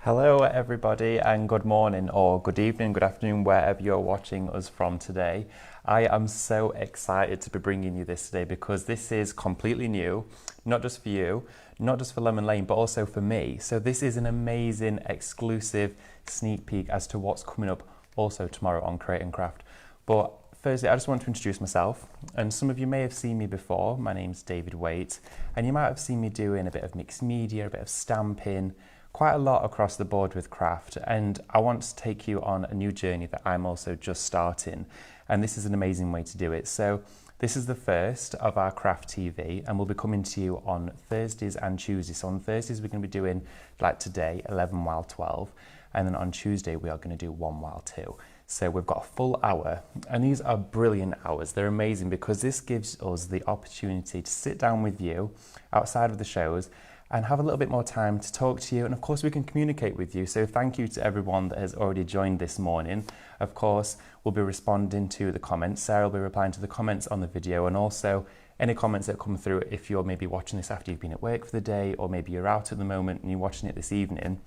Hello everybody and good morning or good evening, good afternoon, wherever you're watching us from today. I am so excited to be bringing you this today because this is completely new, not just for you, not just for Lemon Lane, but also for me. So this is an amazing exclusive sneak peek as to what's coming up also tomorrow on Create and Craft. But firstly, I just want to introduce myself, and some of you may have seen me before. My name's David Waite, and you might have seen me doing a bit of mixed media, a bit of stamping, quite a lot across the board with craft, and I want to take you on a new journey that I'm also just starting, and this is an amazing way to do it. So this is the first of our CraftTV, and we'll be coming to you on Thursdays and Tuesdays. So on Thursdays we're going to be doing, like today, 11 while 12, and then on Tuesday we are going to do 1 while 2. So we've got a full hour, and these are brilliant hours. They're amazing because this gives us the opportunity to sit down with you outside of the shows and have a little bit more time to talk to you, and of course we can communicate with you. So thank you to everyone that has already joined this morning. Of course we'll be responding to the comments. Sarah will be replying to the comments on the video, and also any comments that come through if you're maybe watching this after you've been at work for the day, or maybe you're out at the moment and you're watching it this evening.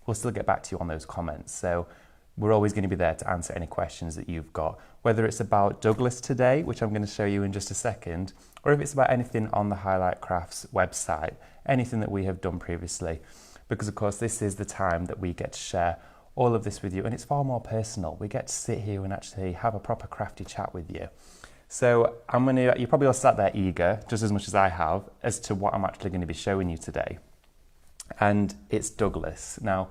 We'll still get back to you on those comments. So we're always going to be there to answer any questions that you've got, whether it's about Douglas today, which I'm going to show you in just a second, or if it's about anything on the Highlight Crafts website, anything that we have done previously, because of course this is the time that we get to share all of this with you, and it's far more personal. We get to sit here and actually have a proper crafty chat with you. So you probably all sat there eager, just as much as I have, as to what I'm actually going to be showing you today. And it's Douglas. Now,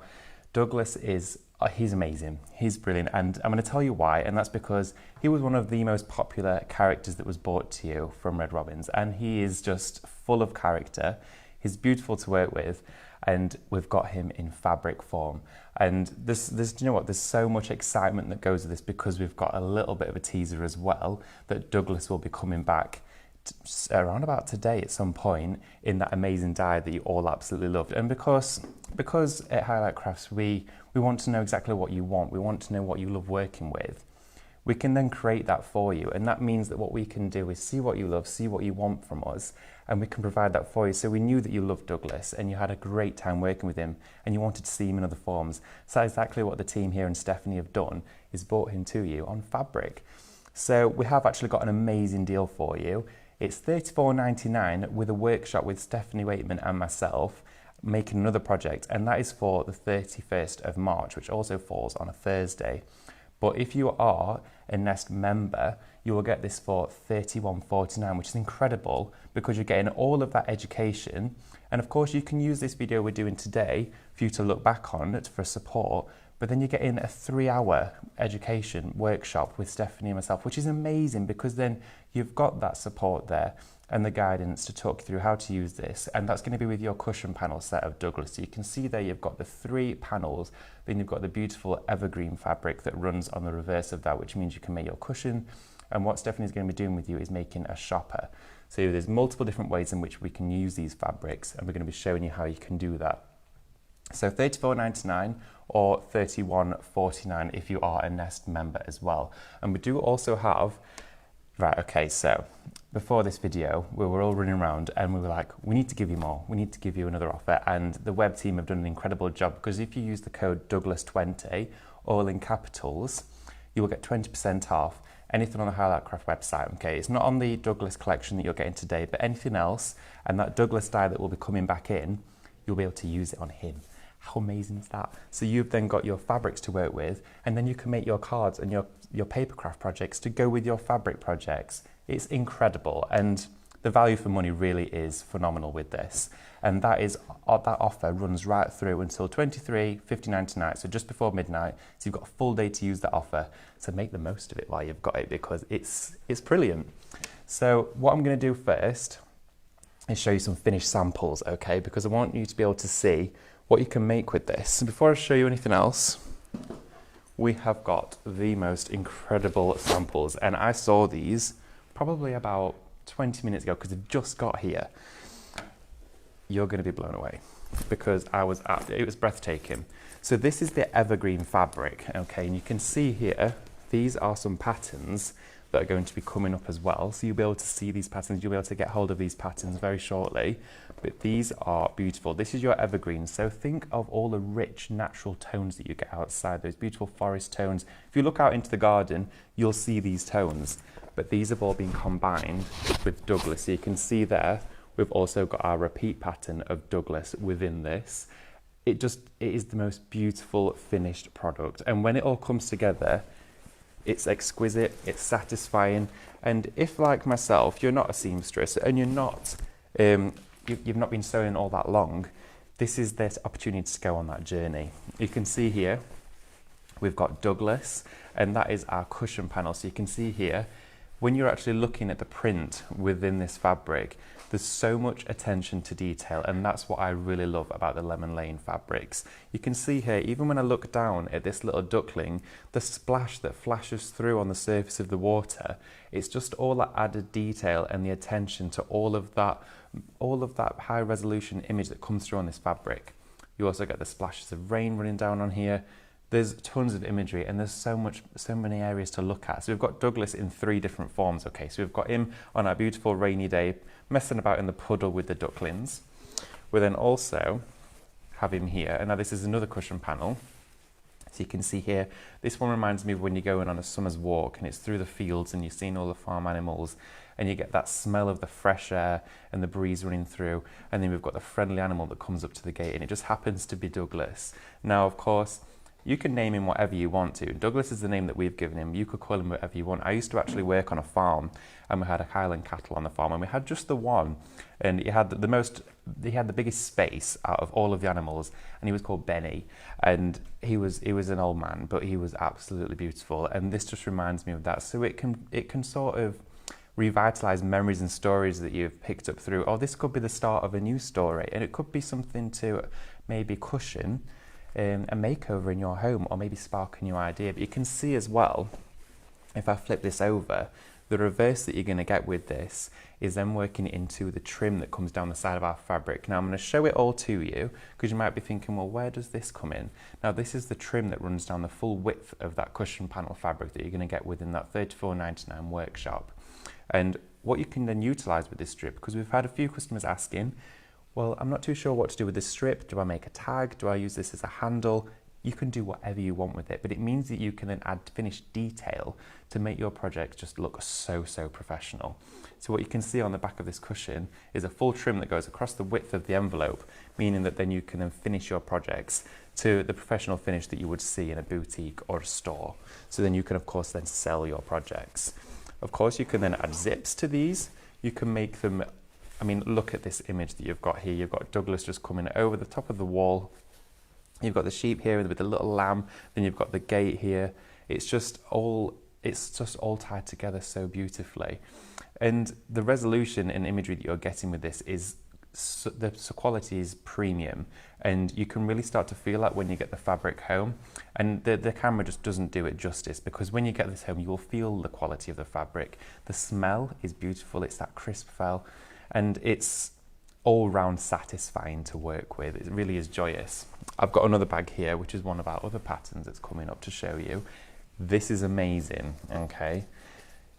Douglas is he's amazing, he's brilliant, and I'm going to tell you why, and that's because he was one of the most popular characters that was brought to you from Red Robins, and he is just full of character. He's beautiful to work with, and we've got him in fabric form. And there's you know what, there's so much excitement that goes with this because we've got a little bit of a teaser as well that Douglas will be coming back around about today at some point in that amazing dye that you all absolutely loved. And because at Highlight Crafts we want to know exactly what you want, we want to know what you love working with, we can then create that for you. And that means that what we can do is see what you love, see what you want from us, and we can provide that for you. So we knew that you loved Douglas and you had a great time working with him and you wanted to see him in other forms. So that's exactly what the team here and Stephanie have done, is brought him to you on fabric. So we have actually got an amazing deal for you. It's $34.99 with a workshop with Stephanie Waitman and myself making another project, and that is for the 31st of March, which also falls on a Thursday. But if you are a Nest member, you will get this for $31.49, which is incredible because you're getting all of that education. And of course you can use this video we're doing today for you to look back on it for support, but then you're getting a 3-hour education workshop with Stephanie and myself, which is amazing because then you've got that support there and the guidance to talk you through how to use this. And that's going to be with your cushion panel set of Douglas. So you can see there you've got the 3 panels, then you've got the beautiful evergreen fabric that runs on the reverse of that, which means you can make your cushion. And what Stephanie's going to be doing with you is making a shopper. So there's multiple different ways in which we can use these fabrics, and we're going to be showing you how you can do that. So $34.99 or $31.49 if you are a Nest member as well. And we do also have, right, okay, so before this video, we were all running around and we were like, we need to give you more. We need to give you another offer. And the web team have done an incredible job because if you use the code Douglas20, all in capitals, you will get 20% off anything on the Highlight Craft website. Okay, it's not on the Douglas collection that you're getting today, but anything else, and that Douglas dye that will be coming back in, you'll be able to use it on him. How amazing is that? So you've then got your fabrics to work with, and then you can make your cards and your paper craft projects to go with your fabric projects. It's incredible, and the value for money really is phenomenal with this. And that offer runs right through until 23:59 tonight, so just before midnight. So you've got a full day to use that offer. So make the most of it while you've got it because it's brilliant. So what I'm going to do first is show you some finished samples, okay? Because I want you to be able to see what you can make with this. So before I show you anything else, we have got the most incredible samples, and I saw these probably about 20 minutes ago because they've just got here. You're going to be blown away because it was breathtaking. So this is the evergreen fabric, okay, and you can see here these are some patterns that are going to be coming up as well. So you'll be able to see these patterns, you'll be able to get hold of these patterns very shortly. But these are beautiful. This is your evergreen. So think of all the rich natural tones that you get outside, those beautiful forest tones. If you look out into the garden, you'll see these tones. But these have all been combined with Douglas. So you can see there, we've also got our repeat pattern of Douglas within this. It is the most beautiful finished product. And when it all comes together, it's exquisite, it's satisfying. And if, like myself, you're not a seamstress and you're not, you've not been sewing all that long, this is this opportunity to go on that journey. You can see here, we've got Douglas, and that is our cushion panel. So you can see here, when you're actually looking at the print within this fabric, there's so much attention to detail, and that's what I really love about the Lemon Lane fabrics. You can see here, even when I look down at this little duckling, the splash that flashes through on the surface of the water, it's just all that added detail and the attention to all of that high resolution image that comes through on this fabric. You also get the splashes of rain running down on here. There's tons of imagery, and there's so many areas to look at. So we've got Douglas in 3 different forms. Okay, so we've got him on our beautiful rainy day, messing about in the puddle with the ducklings. We then also have him here, and now this is another cushion panel. So you can see here, this one reminds me of when you're going on a summer's walk and it's through the fields and you're seeing all the farm animals, and you get that smell of the fresh air and the breeze running through, and then we've got the friendly animal that comes up to the gate, and it just happens to be Douglas. Now, of course, you can name him whatever you want to. Douglas is the name that we've given him. You could call him whatever you want. I used to actually work on a farm, and we had a Highland cattle on the farm, and we had just the one, and he had the biggest space out of all of the animals, and he was called Benny, and he was an old man, but he was absolutely beautiful, and this just reminds me of that. So it can sort of revitalize memories and stories that you've picked up through, oh, this could be the start of a new story, and it could be something to maybe cushion a makeover in your home, or maybe spark a new idea. But you can see as well, if I flip this over, the reverse that you're going to get with this is then working into the trim that comes down the side of our fabric. Now I'm going to show it all to you, because you might be thinking, well, where does this come in? Now this is the trim that runs down the full width of that cushion panel fabric that you're going to get within that $34.99 workshop. And what you can then utilize with this strip, because we've had a few customers asking, well, I'm not too sure what to do with this strip. Do I make a tag? Do I use this as a handle? You can do whatever you want with it, but it means that you can then add finished detail to make your project just look so professional. So what you can see on the back of this cushion is a full trim that goes across the width of the envelope, meaning that then you can then finish your projects to the professional finish that you would see in a boutique or a store. So then you can, of course, then sell your projects. Of course, you can then add zips to these. You can make them, I mean, look at this image that you've got here. You've got Douglas just coming over the top of the wall. You've got the sheep here with the little lamb. Then you've got the gate here. It's just all tied together so beautifully. And the resolution and imagery that you're getting with this is, the quality is premium. And you can really start to feel that when you get the fabric home. And the camera just doesn't do it justice, because when you get this home, you will feel the quality of the fabric. The smell is beautiful. It's that crisp feel. And it's all round satisfying to work with. It really is joyous. I've got another bag here, which is one of our other patterns that's coming up to show you. This is amazing, okay?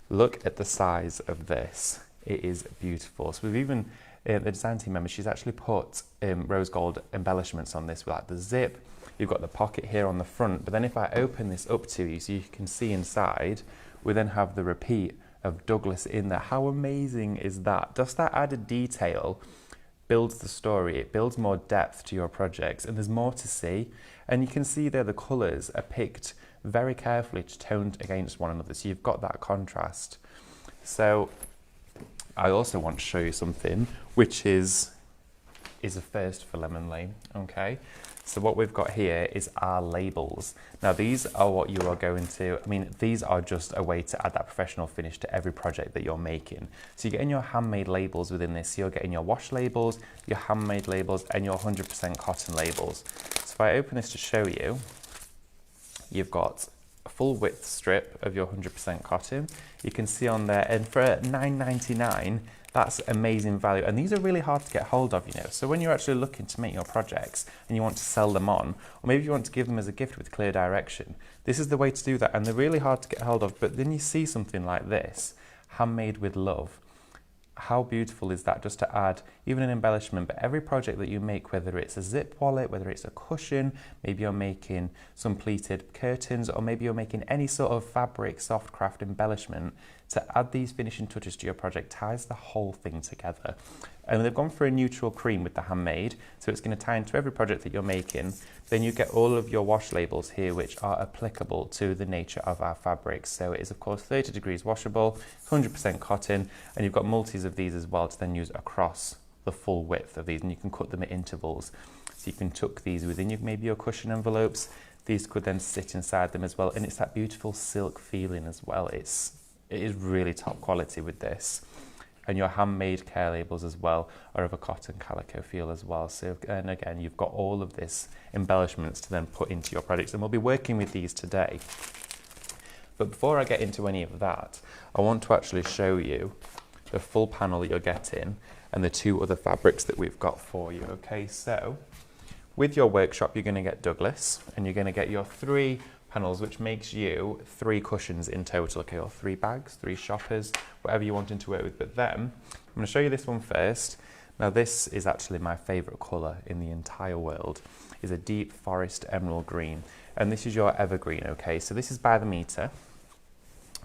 Look at the size of this. It is beautiful. So we've even, the design team member, she's actually put rose gold embellishments on this, like the zip. You've got the pocket here on the front, but then if I open this up to you so you can see inside, we then have the repeat of Douglas in there. How amazing is that? Just that added detail builds the story. It builds more depth to your projects, and there's more to see. And you can see there the colours are picked very carefully to toned against one another, so you've got that contrast. So I also want to show you something which is a first for Lemon Lane, okay? So what we've got here is our labels. Now these are what you are going to, I mean, these are just a way to add that professional finish to every project that you're making. So you're getting your handmade labels within this. So you're getting your wash labels, your handmade labels, and your 100% cotton labels. So if I open this to show you, you've got a full width strip of your 100% cotton. You can see on there, and for $9.99, that's amazing value. And these are really hard to get hold of, you know. So when you're actually looking to make your projects and you want to sell them on, or maybe you want to give them as a gift with clear direction, this is the way to do that. And they're really hard to get hold of. But then you see something like this, handmade with love. How beautiful is that, just to add even an embellishment? But every project that you make, whether it's a zip wallet, whether it's a cushion, maybe you're making some pleated curtains, or maybe you're making any sort of fabric soft craft embellishment, to add these finishing touches to your project ties the whole thing together. And they've gone for a neutral cream with the handmade, so it's going to tie into every project that you're making. Then you get all of your wash labels here, which are applicable to the nature of our fabrics. So it is, of course, 30 degrees washable, 100% cotton, and you've got multis of these as well to then use across the full width of these, and you can cut them at intervals. So you can tuck these within maybe your cushion envelopes. These could then sit inside them as well, and it's that beautiful silk feeling as well. It is really top quality with this. And your handmade care labels as well are of a cotton calico feel as well. So, and again, you've got all of this embellishments to then put into your projects, and we'll be working with these today. But before I get into any of that, I want to actually show you the full panel that you're getting and the two other fabrics that we've got for you. Okay, so with your workshop, you're going to get Douglas, and you're going to get your 3 panels, which makes you 3 cushions in total, okay, or 3 bags, 3 shoppers, whatever you're wanting to work with. But then I'm going to show you this one first. Now this is actually my favorite color in the entire world, is a deep forest emerald green, and this is your evergreen. Okay, so this is by the meter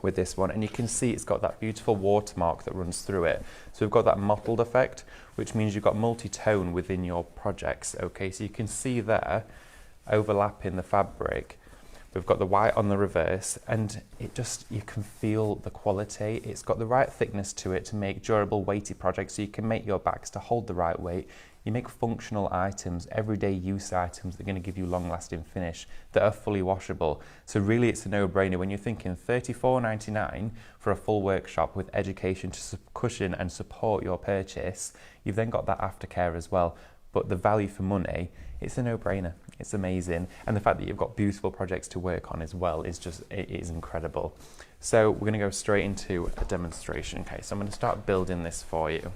with this one, and you can see it's got that beautiful watermark that runs through it. So we've got that mottled effect, which means you've got multi-tone within your projects. Okay, so you can see there overlapping the fabric. We've got the white on the reverse, and it just, you can feel the quality. It's got the right thickness to it to make durable, weighty projects, so you can make your bags to hold the right weight. You make functional items, everyday use items that are going to give you long-lasting finish that are fully washable. So really it's a no-brainer when you're thinking $34.99 for a full workshop with education to cushion and support your purchase. You've then got that aftercare as well. But the value for money, it's a no-brainer. It's amazing. And the fact that you've got beautiful projects to work on as well is just, it is incredible. So we're going to go straight into a demonstration. Okay, so I'm going to start building this for you.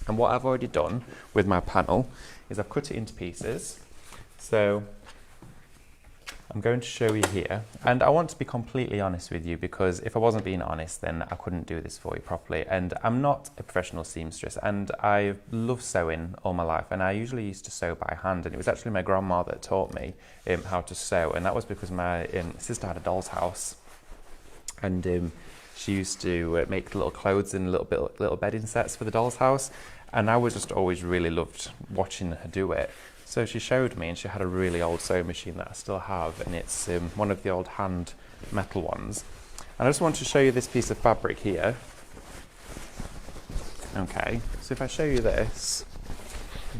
And what I've already done with my panel is I've cut it into pieces. So I'm going to show you here, and I want to be completely honest with you, because if I wasn't being honest, then I couldn't do this for you properly. And I'm not a professional seamstress, and I love sewing all my life, and I usually used to sew by hand, and it was actually my grandma that taught me how to sew, and that was because my sister had a doll's house, and she used to make little clothes and little bedding sets for the doll's house, and I was just always really loved watching her do it. So she showed me, and she had a really old sewing machine that I still have, and it's one of the old hand metal ones. And I just want to show you this piece of fabric here. Okay, so if I show you this,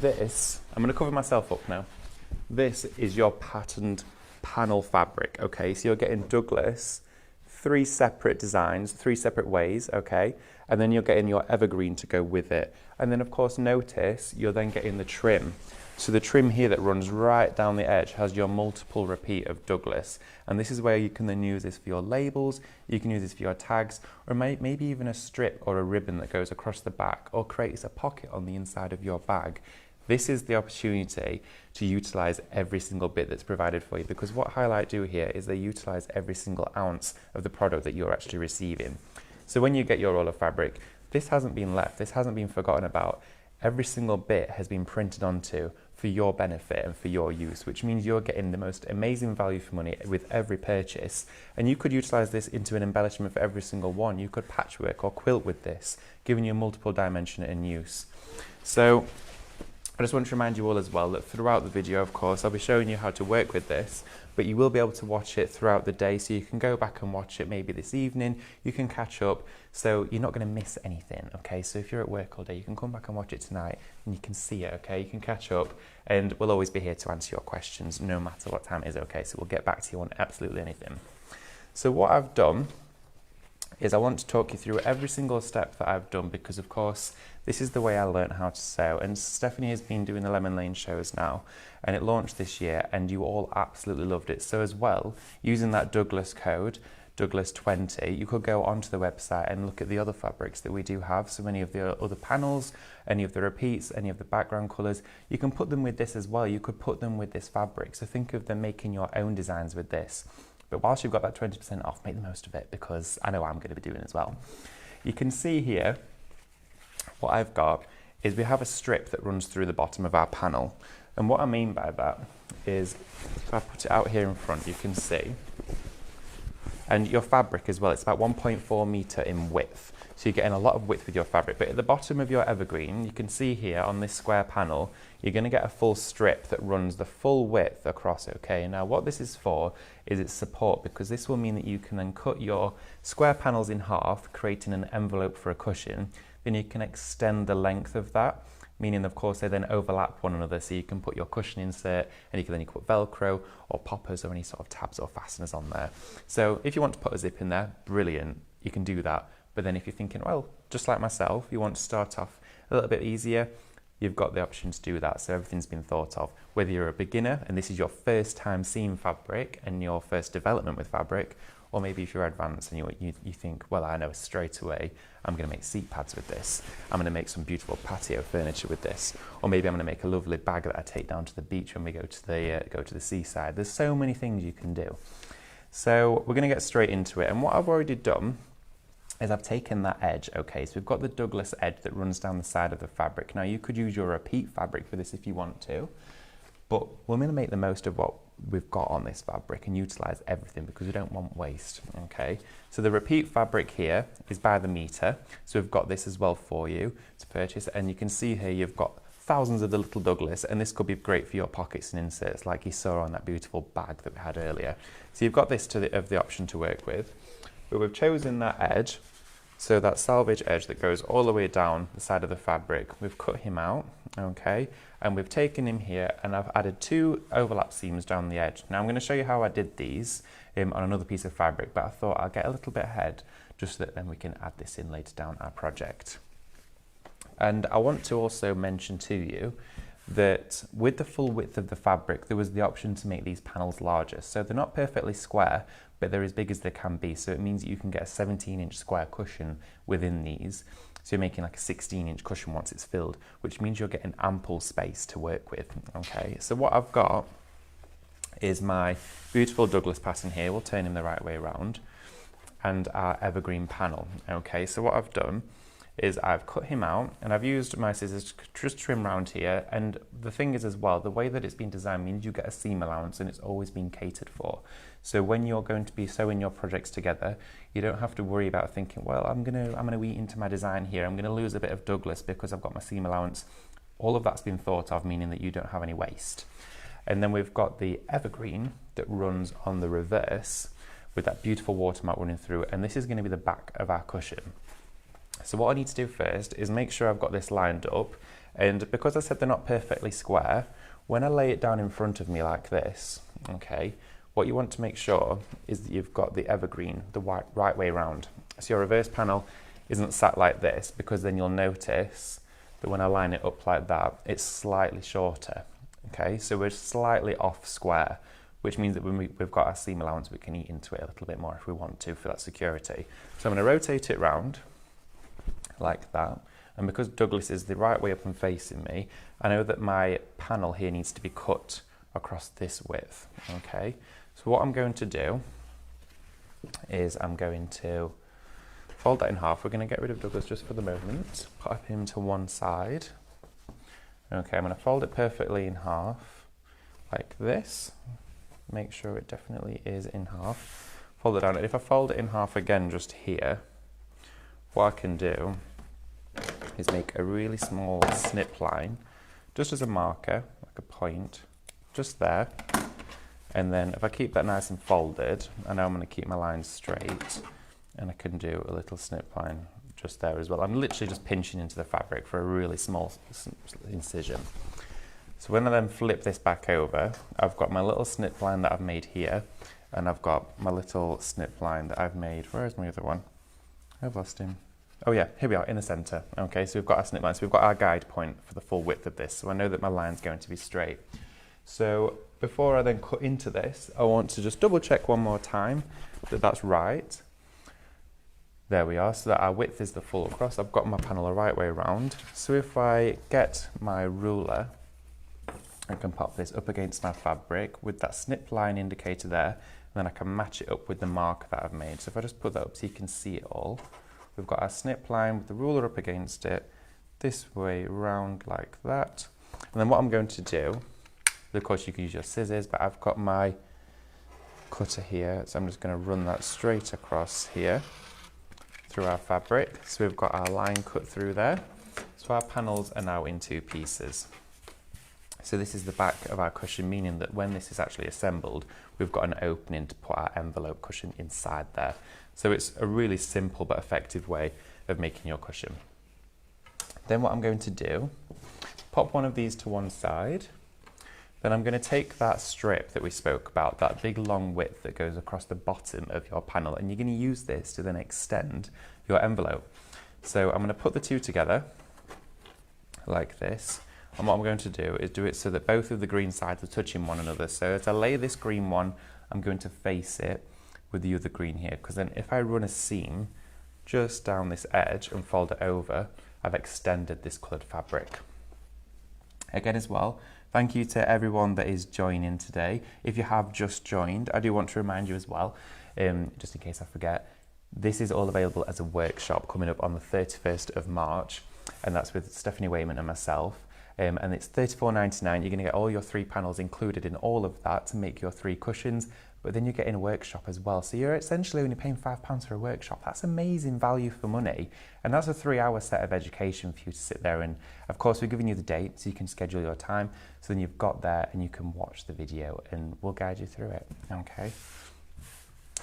I'm going to cover myself up now. This is your patterned panel fabric, okay? So you're getting Douglas, 3 separate designs, 3 separate ways, okay? And then you're getting your evergreen to go with it. And then of course notice you're then getting the trim. So the trim here that runs right down the edge has your multiple repeat of Douglas. And this is where you can then use this for your labels, you can use this for your tags, or maybe even a strip or a ribbon that goes across the back or creates a pocket on the inside of your bag. This is the opportunity to utilize every single bit that's provided for you, because what Highlight do here is they utilize every single ounce of the product that you're actually receiving. So when you get your roll of fabric, this hasn't been left, this hasn't been forgotten about. Every single bit has been printed onto for your benefit and for your use, which means you're getting the most amazing value for money with every purchase. And you could utilize this into an embellishment for every single one. You could patchwork or quilt with this, giving you multiple dimension and use. So I just want to remind you all as well that throughout the video, of course, I'll be showing you how to work with this, but you will be able to watch it throughout the day, so you can go back and watch it maybe this evening, you can catch up, so you're not going to miss anything, okay? So if you're at work all day, you can come back and watch it tonight, and you can see it, okay? You can catch up, and we'll always be here to answer your questions, no matter what time it is, okay? So we'll get back to you on absolutely anything. So what I've done is I want to talk you through every single step that I've done, because of course this is the way I learned how to sew, and Stephanie has been doing the Lemon Lane shows now, and it launched this year and you all absolutely loved it. So as well, using that Douglas code, Douglas20, you could go onto the website and look at the other fabrics that we do have. So many of the other panels, any of the repeats, any of the background colours, you can put them with this as well. You could put them with this fabric. So think of them making your own designs with this. But whilst you've got that 20% off, make the most of it, because I know I'm going to be doing as well. You can see here, what I've got is we have a strip that runs through the bottom of our panel. And what I mean by that is, if I put it out here in front, you can see, and your fabric as well, it's about 1.4 metre in width. So you're getting a lot of width with your fabric. But at the bottom of your evergreen, you can see here on this square panel, you're going to get a full strip that runs the full width across, okay? Now what this is for is its support, because this will mean that you can then cut your square panels in half, creating an envelope for a cushion. Then you can extend the length of that, meaning of course they then overlap one another, so you can put your cushion insert, and you can put Velcro or poppers or any sort of tabs or fasteners on there. So if you want to put a zip in there, brilliant, you can do that. But then if you're thinking, well, just like myself, you want to start off a little bit easier, you've got the option to do that. So everything's been thought of. Whether you're a beginner and this is your first time seeing fabric and your first development with fabric, or maybe if you're advanced and you think, well, I know straight away, I'm going to make seat pads with this. I'm going to make some beautiful patio furniture with this. Or maybe I'm going to make a lovely bag that I take down to the beach when we go to the seaside. There's so many things you can do. So we're going to get straight into it. And what I've already done is I've taken that edge, okay, so we've got the Douglas edge that runs down the side of the fabric. Now you could use your repeat fabric for this if you want to, but we're going to make the most of what we've got on this fabric and utilise everything, because we don't want waste, okay? So the repeat fabric here is by the metre, so we've got this as well for you to purchase, and you can see here you've got thousands of the little Douglas, and this could be great for your pockets and inserts like you saw on that beautiful bag that we had earlier. So you've got this of the option to work with. But we've chosen that edge, so that salvage edge that goes all the way down the side of the fabric. We've cut him out, okay, and we've taken him here, and I've added 2 overlap seams down the edge. Now I'm going to show you how I did these on another piece of fabric, but I thought I'll get a little bit ahead just so that then we can add this in later down our project. And I want to also mention to you that with the full width of the fabric, there was the option to make these panels larger. So they're not perfectly square, but they're as big as they can be. So it means that you can get a 17-inch square cushion within these. So you're making like a 16-inch cushion once it's filled, which means you're getting ample space to work with. Okay, so what I've got is my beautiful Douglas pattern here. We'll turn him the right way around, and our evergreen panel. Okay, so what I've done is I've cut him out, and I've used my scissors to just trim around here. And the thing is as well, the way that it's been designed means you get a seam allowance, and it's always been catered for. So when you're going to be sewing your projects together, you don't have to worry about thinking, well, I'm gonna eat into my design here, I'm gonna lose a bit of Douglas because I've got my seam allowance. All of that's been thought of, meaning that you don't have any waste. And then we've got the evergreen that runs on the reverse with that beautiful watermark running through, and this is going to be the back of our cushion. So what I need to do first is make sure I've got this lined up, and because I said they're not perfectly square, when I lay it down in front of me like this, okay, what you want to make sure is that you've got the evergreen the right way around. So your reverse panel isn't sat like this, because then you'll notice that when I line it up like that, it's slightly shorter. Okay, so we're slightly off square, which means that when we've got our seam allowance, we can eat into it a little bit more if we want to for that security. So I'm going to rotate it round like that, and because Douglas is the right way up and facing me, I know that my panel here needs to be cut across this width. Okay, so what I'm going to do is I'm going to fold that in half. We're going to get rid of Douglas just for the moment, put him to one side. Okay, I'm going to fold it perfectly in half like this. Make sure it definitely is in half. Fold it down, and if I fold it in half again just here, what I can do is make a really small snip line, just as a marker, like a point, just there. And then if I keep that nice and folded, I know I'm going to keep my lines straight, and I can do a little snip line just there as well. I'm literally just pinching into the fabric for a really small incision. So when I then flip this back over, I've got my little snip line that I've made here, and I've got my little snip line that I've made, where is my other one? I've lost him. Oh yeah, here we are in the center. Okay, so we've got our snip line. So we've got our guide point for the full width of this. So I know that my line's going to be straight. So before I then cut into this, I want to just double check one more time that that's right. There we are, so that our width is the full across. I've got my panel the right way around. So if I get my ruler, I can pop this up against my fabric with that snip line indicator there, and then I can match it up with the marker that I've made. So if I just put that up so you can see it all, we've got our snip line with the ruler up against it, this way round like that. And then what I'm going to do, of course you can use your scissors, but I've got my cutter here, so I'm just going to run that straight across here through our fabric. So we've got our line cut through there. So our panels are now in two pieces. So this is the back of our cushion, meaning that when this is actually assembled, we've got an opening to put our envelope cushion inside there. So it's a really simple but effective way of making your cushion. Then what I'm going to do, pop one of these to one side. Then I'm going to take that strip that we spoke about, that big long width that goes across the bottom of your panel, and you're going to use this to then extend your envelope. So I'm going to put the two together like this. And what I'm going to do is do it so that both of the green sides are touching one another. So as I lay this green one, I'm going to face it with the other green here, because then if I run a seam just down this edge and fold it over, I've extended this coloured fabric. Again as well, thank you to everyone that is joining today. If you have just joined, I do want to remind you as well, just in case I forget, this is all available as a workshop coming up on the 31st of March, and that's with Stephanie Wayman and myself. And it's $34.99. You're going to get all your 3 panels included in all of that to make your 3 cushions, but then you're getting a workshop as well. So you're essentially only paying £5 for a workshop. That's amazing value for money. And that's a 3-hour set of education for you to sit there. And of course, we're giving you the date so you can schedule your time. So then you've got there and you can watch the video and we'll guide you through it. Okay.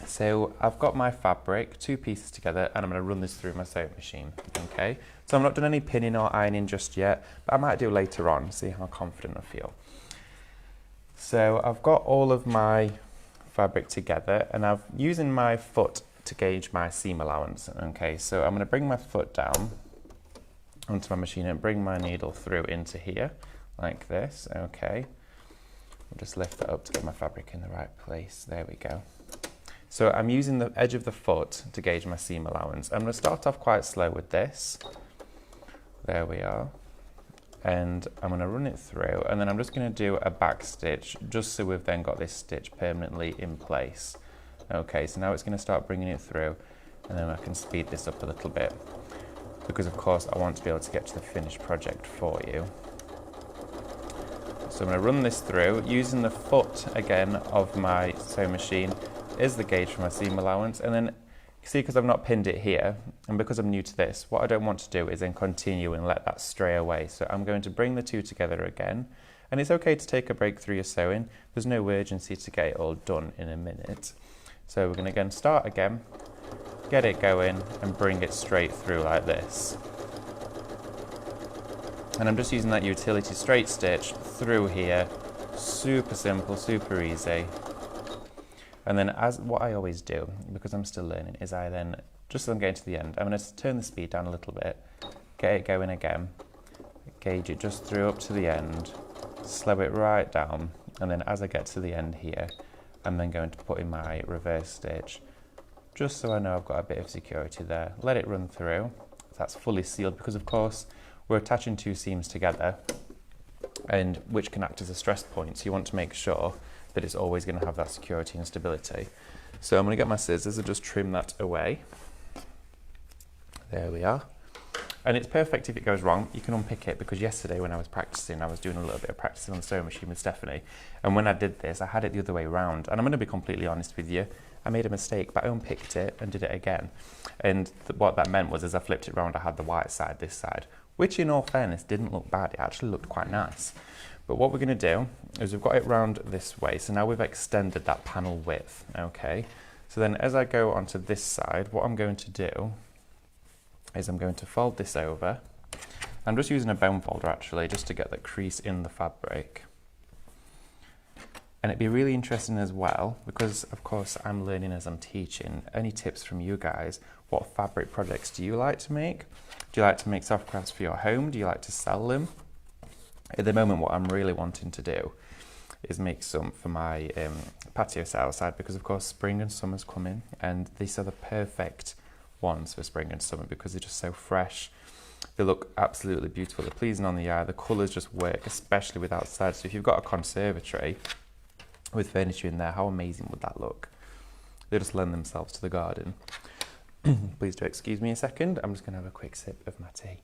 So I've got my fabric, 2 pieces together, and I'm going to run this through my sewing machine. Okay. So I've not done any pinning or ironing just yet, but I might do later on, see how confident I feel. So I've got all of my fabric together, and I'm using my foot to gauge my seam allowance. Okay, so I'm going to bring my foot down onto my machine and bring my needle through into here, like this. Okay, I'll just lift that up to get my fabric in the right place. There we go. So I'm using the edge of the foot to gauge my seam allowance. I'm going to start off quite slow with this. There we are. And I'm going to run it through, and then I'm just going to do a back stitch just so we've then got this stitch permanently in place. Okay, so now it's going to start bringing it through, and then I can speed this up a little bit because of course I want to be able to get to the finished project for you. So I'm going to run this through using the foot again of my sewing machine is the gauge for my seam allowance, and then see, because I've not pinned it here, and because I'm new to this, what I don't want to do is then continue and let that stray away. So I'm going to bring the two together again, and it's okay to take a break through your sewing. There's no urgency to get it all done in a minute. So we're going to again start again, get it going, and bring it straight through like this. And I'm just using that utility straight stitch through here. Super simple, super easy. And then as what I always do, because I'm still learning, is I then, just as I'm getting to the end, I'm going to turn the speed down a little bit, get it going again, gauge it just through up to the end, slow it right down, and then as I get to the end here, I'm then going to put in my reverse stitch, just so I know I've got a bit of security there. Let it run through. That's fully sealed because of course we're attaching 2 seams together, and which can act as a stress point, so you want to make sure that it's always going to have that security and stability. So I'm going to get my scissors and just trim that away. There we are. And it's perfect if it goes wrong. You can unpick it, because yesterday when I was practicing, I was doing a little bit of practicing on the sewing machine with Stephanie. And when I did this, I had it the other way around. And I'm going to be completely honest with you, I made a mistake, but I unpicked it and did it again. And what that meant was, as I flipped it around, I had the white side this side, which in all fairness didn't look bad. It actually looked quite nice. But what we're going to do is we've got it round this way, so now we've extended that panel width, okay? So then as I go onto this side, what I'm going to do is I'm going to fold this over. I'm just using a bone folder actually, just to get that crease in the fabric. And it'd be really interesting as well, because of course I'm learning as I'm teaching, any tips from you guys, what fabric projects do you like to make? Do you like to make soft crafts for your home? Do you like to sell them? At the moment, what I'm really wanting to do is make some for my patio set outside, because of course spring and summer's coming, and these are the perfect ones for spring and summer because they're just so fresh. They look absolutely beautiful, they're pleasing on the eye, the colours just work, especially with outside. So if you've got a conservatory with furniture in there, how amazing would that look? They just lend themselves to the garden. Please do excuse me a second, I'm just going to have a quick sip of my tea.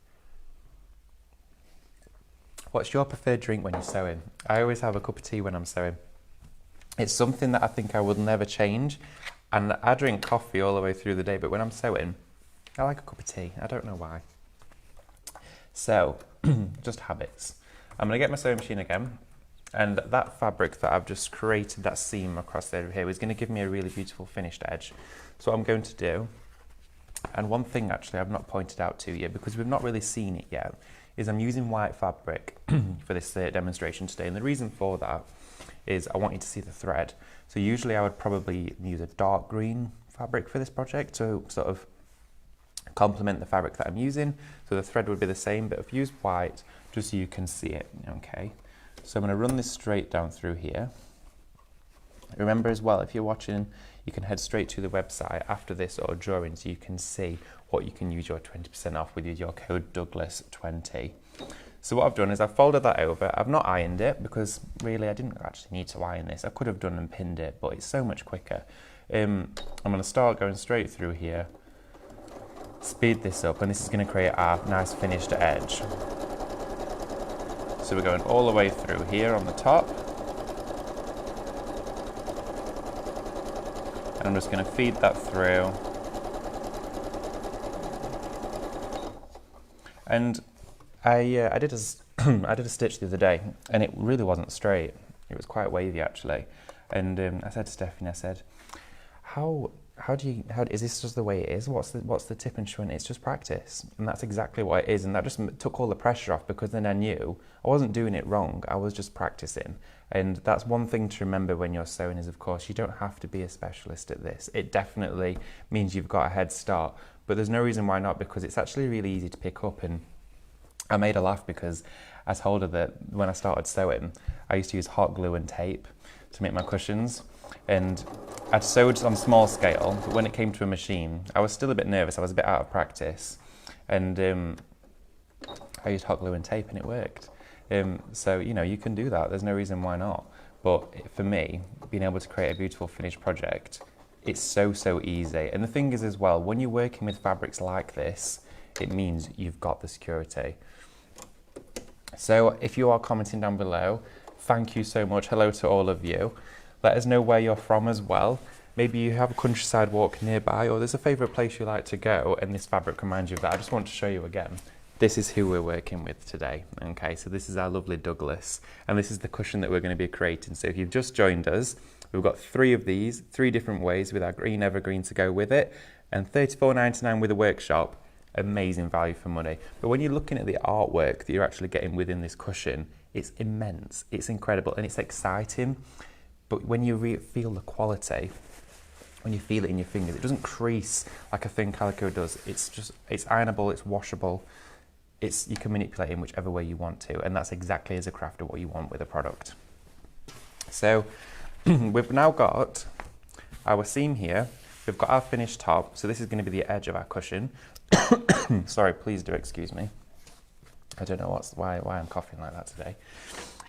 What's your preferred drink when you're sewing? I always have a cup of tea when I'm sewing. It's something that I think I would never change, and I drink coffee all the way through the day, but when I'm sewing, I like a cup of tea. I don't know why. So, just habits. I'm going to get my sewing machine again, and that fabric that I've just created, that seam across there here, is going to give me a really beautiful finished edge. So what I'm going to do, and one thing actually I've not pointed out to you, because we've not really seen it yet, is I'm using white fabric for this demonstration today, and the reason for that is I want you to see the thread. So usually I would probably use a dark green fabric for this project to sort of complement the fabric that I'm using, so the thread would be the same, but I've used white just so you can see it. Okay, so I'm going to run this straight down through here. Remember as well, if you're watching, you can head straight to the website after this or during, so you can see what you can use your 20% off with your code Douglas20. So what I've done is I've folded that over. I've not ironed it because really I didn't actually need to iron this. I could have done and pinned it, but it's so much quicker. I'm going to start going straight through here, speed this up, and this is going to create our nice finished edge. So we're going all the way through here on the top. And I'm just going to feed that through. And I did a stitch the other day, and it really wasn't straight. It was quite wavy actually. And I said to Stephanie, I said, how is this just the way it is? What's the tip and shunt? It's just practice, and that's exactly what it is. And that just took all the pressure off, because then I knew I wasn't doing it wrong. I was just practicing. And that's one thing to remember when you're sewing is, of course, you don't have to be a specialist at this. It definitely means you've got a head start, but there's no reason why not, because it's actually really easy to pick up. And I made her laugh because I told her that when I started sewing, I used to use hot glue and tape to make my cushions. And I'd sewed on small scale, but when it came to a machine, I was still a bit nervous. I was a bit out of practice. And I used hot glue and tape, and it worked. So, you know, you can do that. There's no reason why not. But for me, being able to create a beautiful finished project, it's so easy. And the thing is as well, when you're working with fabrics like this, it means you've got the security. So if you are commenting down below, thank you so much. Hello to all of you. Let us know where you're from as well. Maybe you have a countryside walk nearby, or there's a favourite place you like to go, and this fabric reminds you of that. I just want to show you again. This is who we're working with today. Okay, so this is our lovely Douglas, and this is the cushion that we're going to be creating. So if you've just joined us, we've got 3 of these, 3 different ways with our green evergreen to go with it, and $34.99 with a workshop. Amazing value for money. But when you're looking at the artwork that you're actually getting within this cushion, it's immense, it's incredible, and it's exciting. But when you feel the quality, when you feel it in your fingers, it doesn't crease like a thin calico does. It's ironable, it's washable, you can manipulate in whichever way you want to, and that's exactly as a crafter what you want with a product. So we've now got our seam here, we've got our finished top, so this is going to be the edge of our cushion. Sorry, please do excuse me. I don't know why I'm coughing like that today.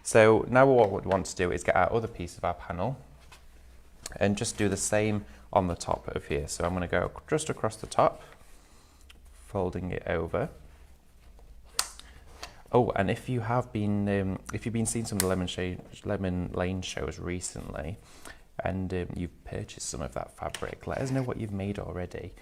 So now what we want to do is get our other piece of our panel and just do the same on the top of here. So I'm going to go just across the top, folding it over. Oh, and if you've been seeing some of the Lemon Lane shows recently, and you've purchased some of that fabric, let us know what you've made already,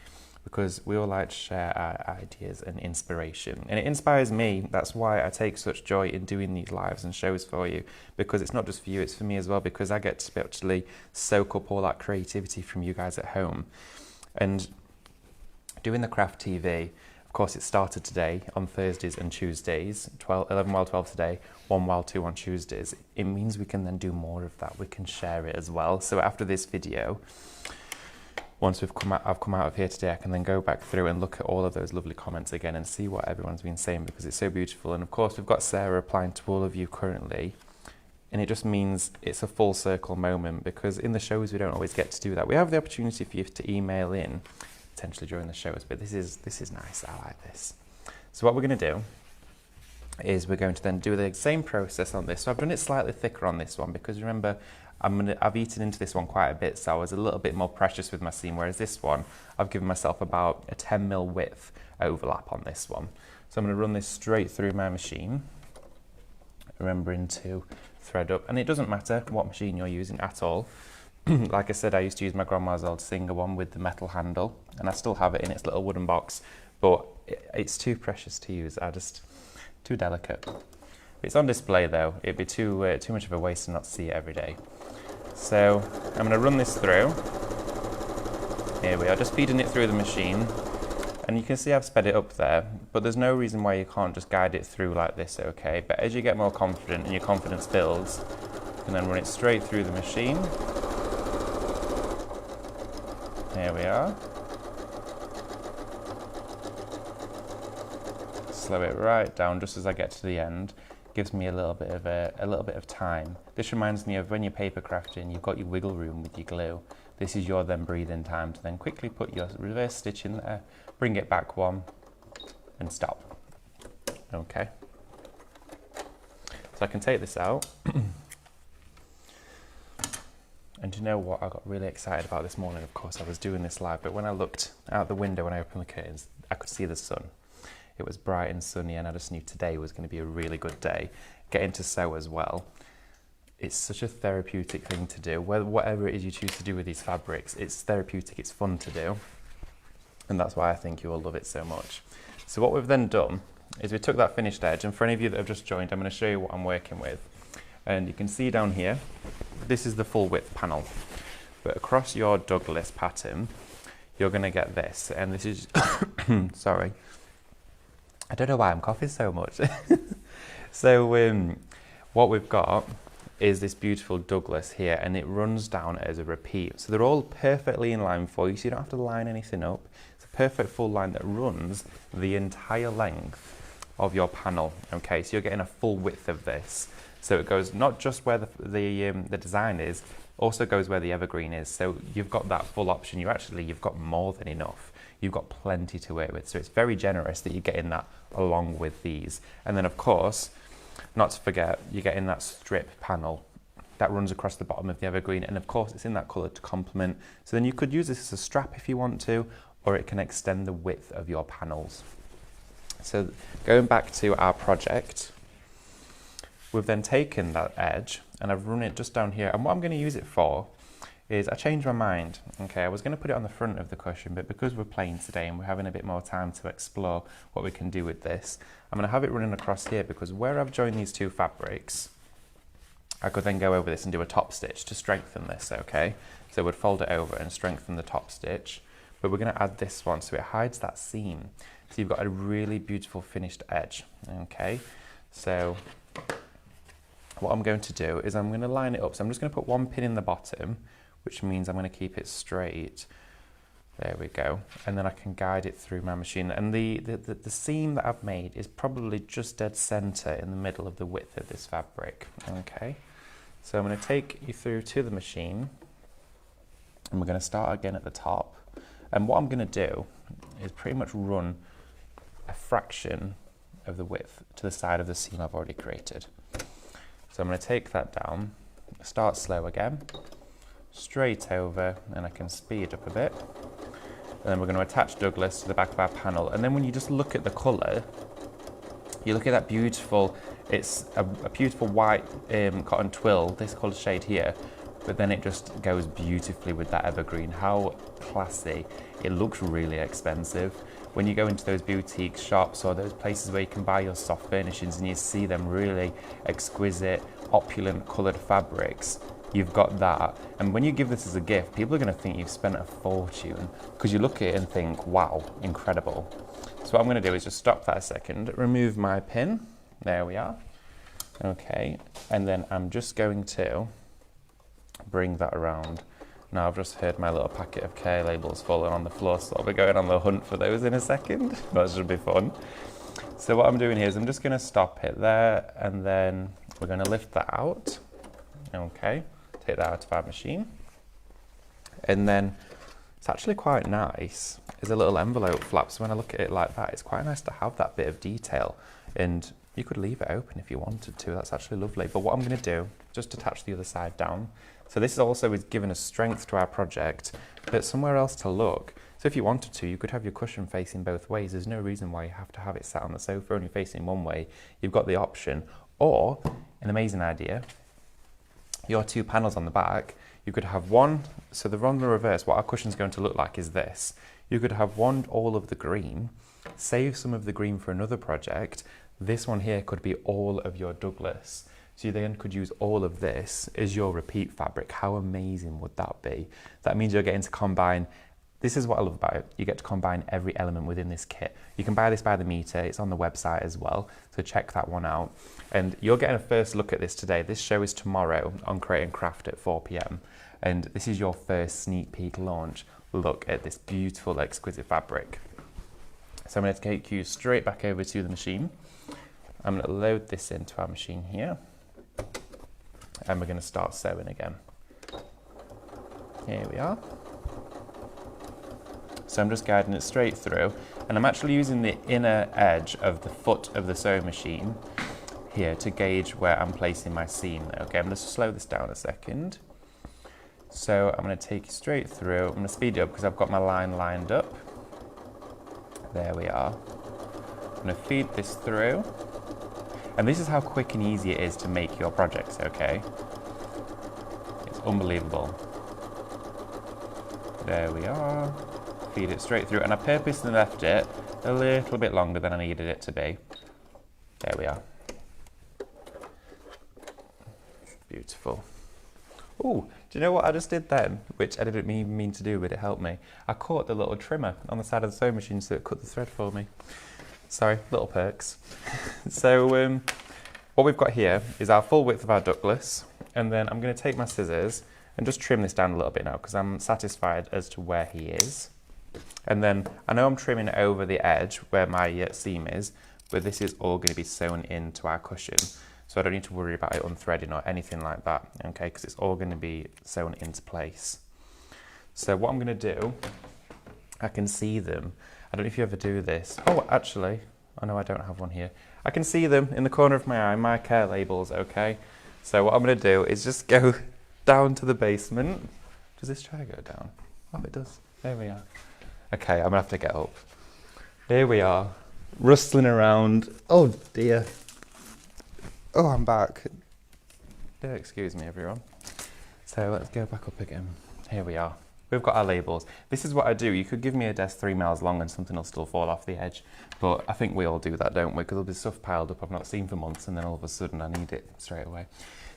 because we all like to share our ideas and inspiration. And it inspires me. That's why I take such joy in doing these lives and shows for you, because it's not just for you, it's for me as well, because I get to actually soak up all that creativity from you guys at home. And doing the CraftTV, of course, it started today on Thursdays and Tuesdays, 11 while 12 today, 1 while 2 on Tuesdays. It means we can then do more of that. We can share it as well. So after this video, once I've come out of here today, I can then go back through and look at all of those lovely comments again and see what everyone's been saying, because it's so beautiful. And of course, we've got Sarah replying to all of you currently, and it just means it's a full circle moment, because in the shows we don't always get to do that. We have the opportunity for you to email in potentially during the shows, but this is nice. I like this. So what we're going to do is we're going to then do the same process on this. So I've done it slightly thicker on this one, because remember, I've eaten into this one quite a bit, so I was a little bit more precious with my seam, whereas this one, I've given myself about a 10mm width overlap on this one. So I'm going to run this straight through my machine, remembering to thread up, and it doesn't matter what machine you're using at all. Like I said, I used to use my grandma's old Singer one with the metal handle, and I still have it in its little wooden box, but it's too precious to use. Too delicate. If it's on display though, it'd be too much of a waste to not see it every day. So I'm going to run this through. Here we are, just feeding it through the machine, and you can see I've sped it up there, but there's no reason why you can't just guide it through like this, okay? But as you get more confident and your confidence builds, you can then run it straight through the machine. Here we are. Slow it right down just as I get to the end. Gives me a little bit of time. This reminds me of when you're paper crafting, you've got your wiggle room with your glue. This is your then breathing time to then quickly put your reverse stitch in there, bring it back one, and stop. Okay. So I can take this out. And you know what I got really excited about this morning? Of course, I was doing this live, but when I looked out the window when I opened the curtains, I could see the sun. It was bright and sunny, and I just knew today was going to be a really good day. Getting to sew as well. It's such a therapeutic thing to do. Whatever it is you choose to do with these fabrics, it's therapeutic, it's fun to do. And that's why I think you will love it so much. So what we've then done is we took that finished edge, and for any of you that have just joined, I'm going to show you what I'm working with. And you can see down here, this is the full width panel. But across your Douglas pattern, you're going to get this. And this is, sorry. I don't know why I'm coughing so much. So what we've got is this beautiful Douglas here, and it runs down as a repeat. So they're all perfectly in line for you, so you don't have to line anything up. It's a perfect full line that runs the entire length of your panel. Okay, so you're getting a full width of this. So it goes not just where the design is, also goes where the evergreen is. So you've got that full option. You've got more than enough. You've got plenty to work with. So it's very generous that you're getting that along with these. And then of course, not to forget, you're getting that strip panel that runs across the bottom of the evergreen. And of course, it's in that colour to complement. So then you could use this as a strap if you want to, or it can extend the width of your panels. So going back to our project, we've then taken that edge and I've run it just down here. And what I'm going to use it for is I changed my mind. Okay, I was going to put it on the front of the cushion, but because we're playing today and we're having a bit more time to explore what we can do with this, I'm going to have it running across here, because where I've joined these two fabrics, I could then go over this and do a top stitch to strengthen this, okay? So we'd fold it over and strengthen the top stitch, but we're going to add this one so it hides that seam. So you've got a really beautiful finished edge, okay? So what I'm going to do is I'm going to line it up. So I'm just going to put one pin in the bottom, which means I'm going to keep it straight. There we go. And then I can guide it through my machine. And the seam that I've made is probably just dead center in the middle of the width of this fabric. Okay. So I'm going to take you through to the machine, and we're going to start again at the top. And what I'm going to do is pretty much run a fraction of the width to the side of the seam I've already created. So I'm going to take that down, start slow again, straight over, and I can speed up a bit. And then we're going to attach Douglas to the back of our panel. And then when you just look at the colour, you look at that beautiful, it's a beautiful white cotton twill, this colour shade here, but then it just goes beautifully with that evergreen. How classy. It looks really expensive. When you go into those boutique shops or those places where you can buy your soft furnishings and you see them really exquisite, opulent coloured fabrics, you've got that. And when you give this as a gift, people are going to think you've spent a fortune, because you look at it and think, wow, incredible. So what I'm going to do is just stop that a second, remove my pin. There we are. Okay, and then I'm just going to bring that around Now I've just heard my little packet of care labels falling on the floor, so I'll be going on the hunt for those in a second. That should be fun. So what I'm doing here is I'm just going to stop it there, and then we're going to lift that out. Okay, take that out of our machine. And then it's actually quite nice. There's a little envelope flap, so when I look at it like that, it's quite nice to have that bit of detail. And you could leave it open if you wanted to. That's actually lovely. But what I'm going to do, just attach the other side down. So this also is giving us strength to our project, but somewhere else to look. So if you wanted to, you could have your cushion facing both ways. There's no reason why you have to have it sat on the sofa only facing one way. You've got the option. Or, an amazing idea, your two panels on the back, you could have one, so the on the reverse, what our cushion's going to look like is this. You could have one all of the green, save some of the green for another project. This one here could be all of your Douglas. So you then could use all of this as your repeat fabric. How amazing would that be? That means you're getting to combine, this is what I love about it, you get to combine every element within this kit. You can buy this by the meter, it's on the website as well, so check that one out. And you're getting a first look at this today. This show is tomorrow on Create and Craft at 4 p.m. And this is your first sneak peek launch look at this beautiful, exquisite fabric. So I'm going to take you straight back over to the machine. I'm going to load this into our machine here. And we're going to start sewing again. Here we are. So I'm just guiding it straight through, and I'm actually using the inner edge of the foot of the sewing machine here to gauge where I'm placing my seam. Okay, I'm going to slow this down a second. So I'm going to take you straight through. I'm going to speed it up because I've got my line lined up. There we are. I'm going to feed this through. And this is how quick and easy it is to make your projects, okay? It's unbelievable. There we are. Feed it straight through. And I purposely left it a little bit longer than I needed it to be. There we are. Beautiful. Oh, do you know what I just did then? Which I didn't mean to do, but it helped me. I caught the little trimmer on the side of the sewing machine so it cut the thread for me. Sorry, little perks. So what we've got here is our full width of our Douglas, and then I'm going to take my scissors and just trim this down a little bit now because I'm satisfied as to where he is. And then I know I'm trimming over the edge where my seam is, but this is all going to be sewn into our cushion. So I don't need to worry about it unthreading or anything like that, okay, because it's all going to be sewn into place. So what I'm going to do, I can see them. I don't know if you ever do this. Oh, actually, I know I don't have one here. I can see them in the corner of my eye, my care labels, okay? So what I'm going to do is just go down to the basement. Does this chair go down? Oh, it does. There we are. Okay, I'm going to have to get up. Here we are, rustling around. Oh, dear. Oh, I'm back. Excuse me, everyone. So let's go back up again. Here we are. We've got our labels. This is what I do. You could give me a desk 3 miles long and something will still fall off the edge. But I think we all do that, don't we? Because there'll be stuff piled up I've not seen for months and then all of a sudden I need it straight away.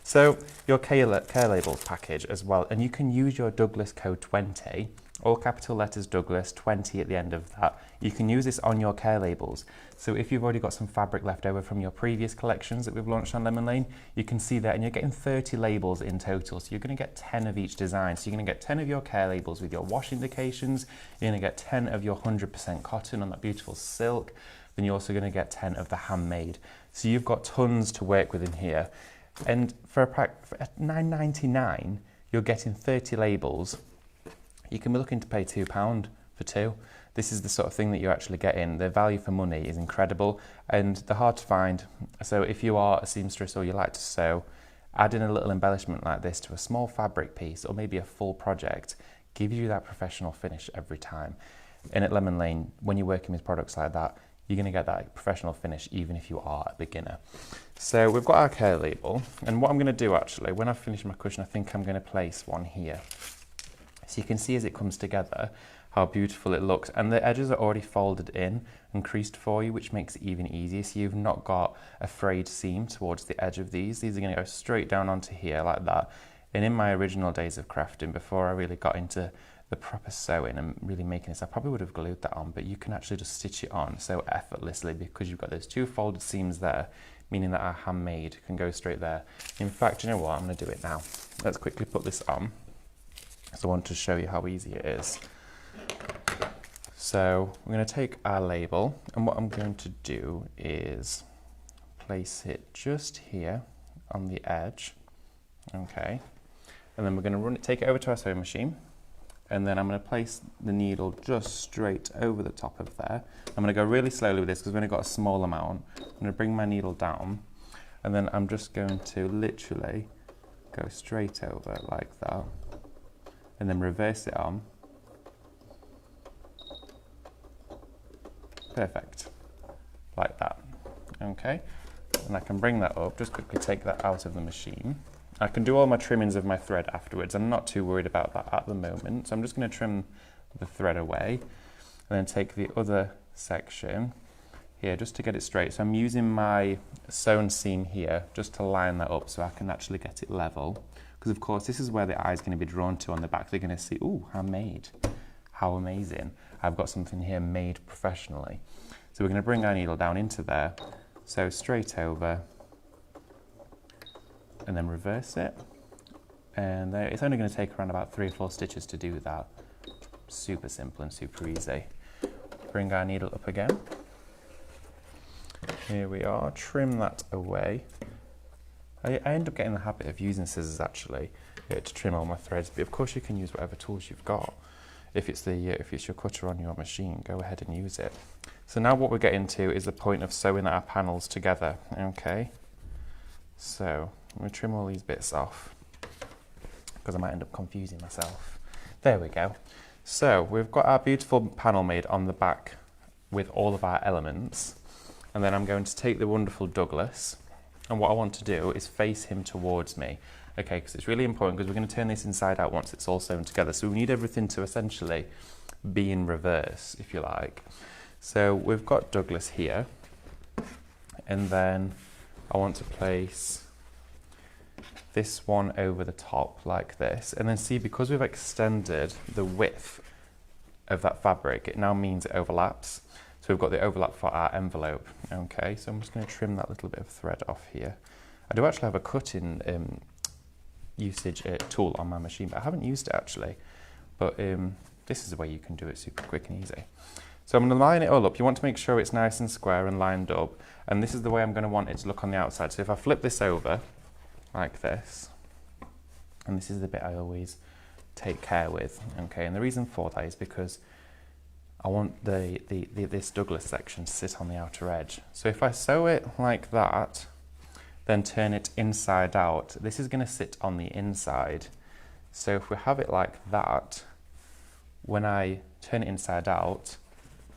So your care labels package as well. And you can use your Douglas code 20, all capital letters Douglas, 20 at the end of that. You can use this on your care labels. So if you've already got some fabric left over from your previous collections that we've launched on Lemon Lane, you can see that, and you're getting 30 labels in total. So you're going to get 10 of each design. So you're going to get 10 of your care labels with your wash indications. You're going to get 10 of your 100% cotton on that beautiful silk. Then you're also going to get 10 of the handmade. So you've got tons to work with in here. And for a pack for $9.99, you're getting 30 labels. You can be looking to pay £2 for 2. This is the sort of thing that you're actually getting. The value for money is incredible and they're hard to find. So if you are a seamstress or you like to sew, adding a little embellishment like this to a small fabric piece or maybe a full project gives you that professional finish every time. And at Lemon Lane, when you're working with products like that, you're going to get that professional finish even if you are a beginner. So we've got our care label, and what I'm going to do actually, when I've finished my cushion, I think I'm going to place one here. So you can see as it comes together how beautiful it looks, and the edges are already folded in and creased for you, which makes it even easier. So you've not got a frayed seam towards the edge of these. These are going to go straight down onto here like that. And in my original days of crafting, before I really got into the proper sewing and really making this, I probably would have glued that on, but you can actually just stitch it on so effortlessly because you've got those 2 folded seams there, meaning that our handmade can go straight there. In fact, you know what? I'm going to do it now. Let's quickly put this on. So I want to show you how easy it is. So we're going to take our label, and what I'm going to do is place it just here on the edge, okay, and then we're going to take it over to our sewing machine, and then I'm going to place the needle just straight over the top of there. I'm going to go really slowly with this because we've only got a small amount. I'm going to bring my needle down, and then I'm just going to literally go straight over like that, and then reverse it on. Perfect, like that, okay? And I can bring that up, just quickly take that out of the machine. I can do all my trimmings of my thread afterwards. I'm not too worried about that at the moment. So I'm just going to trim the thread away and then take the other section here just to get it straight. So I'm using my sewn seam here just to line that up so I can actually get it level. Because of course this is where the eye is going to be drawn to on the back. They're going to see, ooh, handmade. How amazing. I've got something here made professionally. So we're going to bring our needle down into there. So straight over, and then reverse it. And there, it's only going to take around about 3 or 4 stitches to do that. Super simple and super easy. Bring our needle up again. Here we are, trim that away. I end up getting the habit of using scissors actually to trim all my threads, but of course you can use whatever tools you've got. If it's your cutter on your machine, go ahead and use it. So now what we're getting to is the point of sewing our panels together, okay? So I'm going to trim all these bits off because I might end up confusing myself. There we go. So we've got our beautiful panel made on the back with all of our elements, and then I'm going to take the wonderful Douglas, and what I want to do is face him towards me. Okay, because it's really important because we're going to turn this inside out once it's all sewn together. So we need everything to essentially be in reverse, if you like. So we've got Douglas here, and then I want to place this one over the top like this. And then see, because we've extended the width of that fabric, it now means it overlaps. So we've got the overlap for our envelope. Okay, so I'm just going to trim that little bit of thread off here. I do actually have a cutting usage tool on my machine, but I haven't used it actually. But this is the way you can do it super quick and easy. So I'm going to line it all up. You want to make sure it's nice and square and lined up, and this is the way I'm going to want it to look on the outside. So if I flip this over like this, and this is the bit I always take care with, okay, and the reason for that is because I want this Douglas section to sit on the outer edge. So if I sew it like that, then turn it inside out, this is going to sit on the inside. So if we have it like that, when I turn it inside out,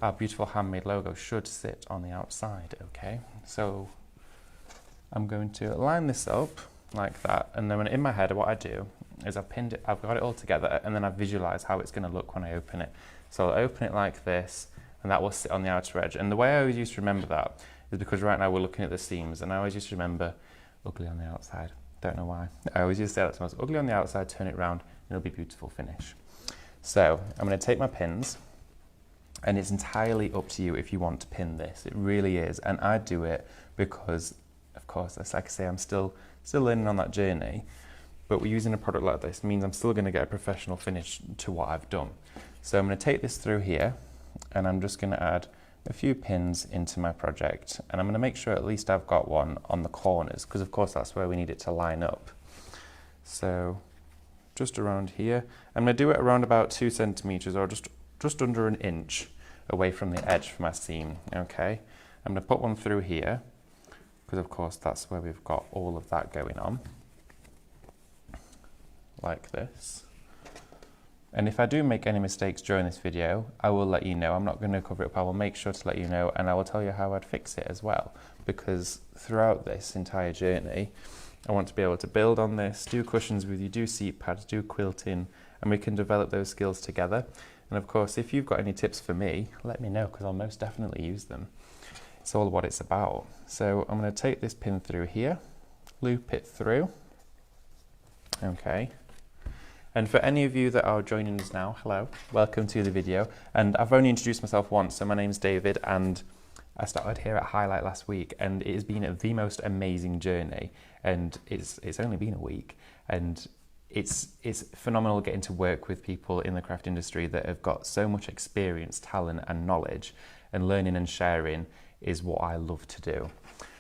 our beautiful handmade logo should sit on the outside, okay? So I'm going to line this up like that, and then in my head what I do is I've got it all together, and then I visualize how it's going to look when I open it. So I'll open it like this, and that will sit on the outer edge. And the way I always used to remember that is because right now we're looking at the seams, and I always used to remember ugly on the outside. Don't know why. I always used to say that to myself, ugly on the outside, turn it round, and it'll be beautiful finish. So I'm going to take my pins, and it's entirely up to you if you want to pin this. It really is, and I do it because, of course, like I say, I'm still learning on that journey, but we're using a product like this means I'm still going to get a professional finish to what I've done. So I'm going to take this through here, and I'm just going to add a few pins into my project, and I'm going to make sure at least I've got one on the corners, because of course that's where we need it to line up. So just around here, I'm going to do it around about 2 centimeters, or just under 1 inch away from the edge for my seam. Okay, I'm going to put one through here, because of course that's where we've got all of that going on, like this. And if I do make any mistakes during this video, I will let you know. I'm not going to cover it up. I will make sure to let you know, and I will tell you how I'd fix it as well, because throughout this entire journey, I want to be able to build on this, do cushions with you, do seat pads, do quilting, and we can develop those skills together. And of course, if you've got any tips for me, let me know, because I'll most definitely use them. It's all what it's about. So I'm going to take this pin through here, loop it through. Okay. And for any of you that are joining us now, hello, welcome to the video. And I've only introduced myself once, so my name's David, and I started here at Highlight last week, and it has been the most amazing journey. And it's only been a week, and it's phenomenal getting to work with people in the craft industry that have got so much experience, talent and knowledge, and learning and sharing is what I love to do.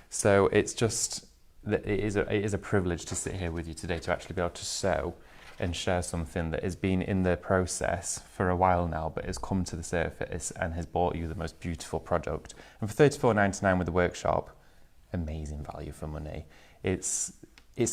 So it's just, it is a privilege to sit here with you today to actually be able to sew and share something that has been in the process for a while now, but has come to the surface and has brought you the most beautiful product. And for $34.99 with the workshop, amazing value for money. It's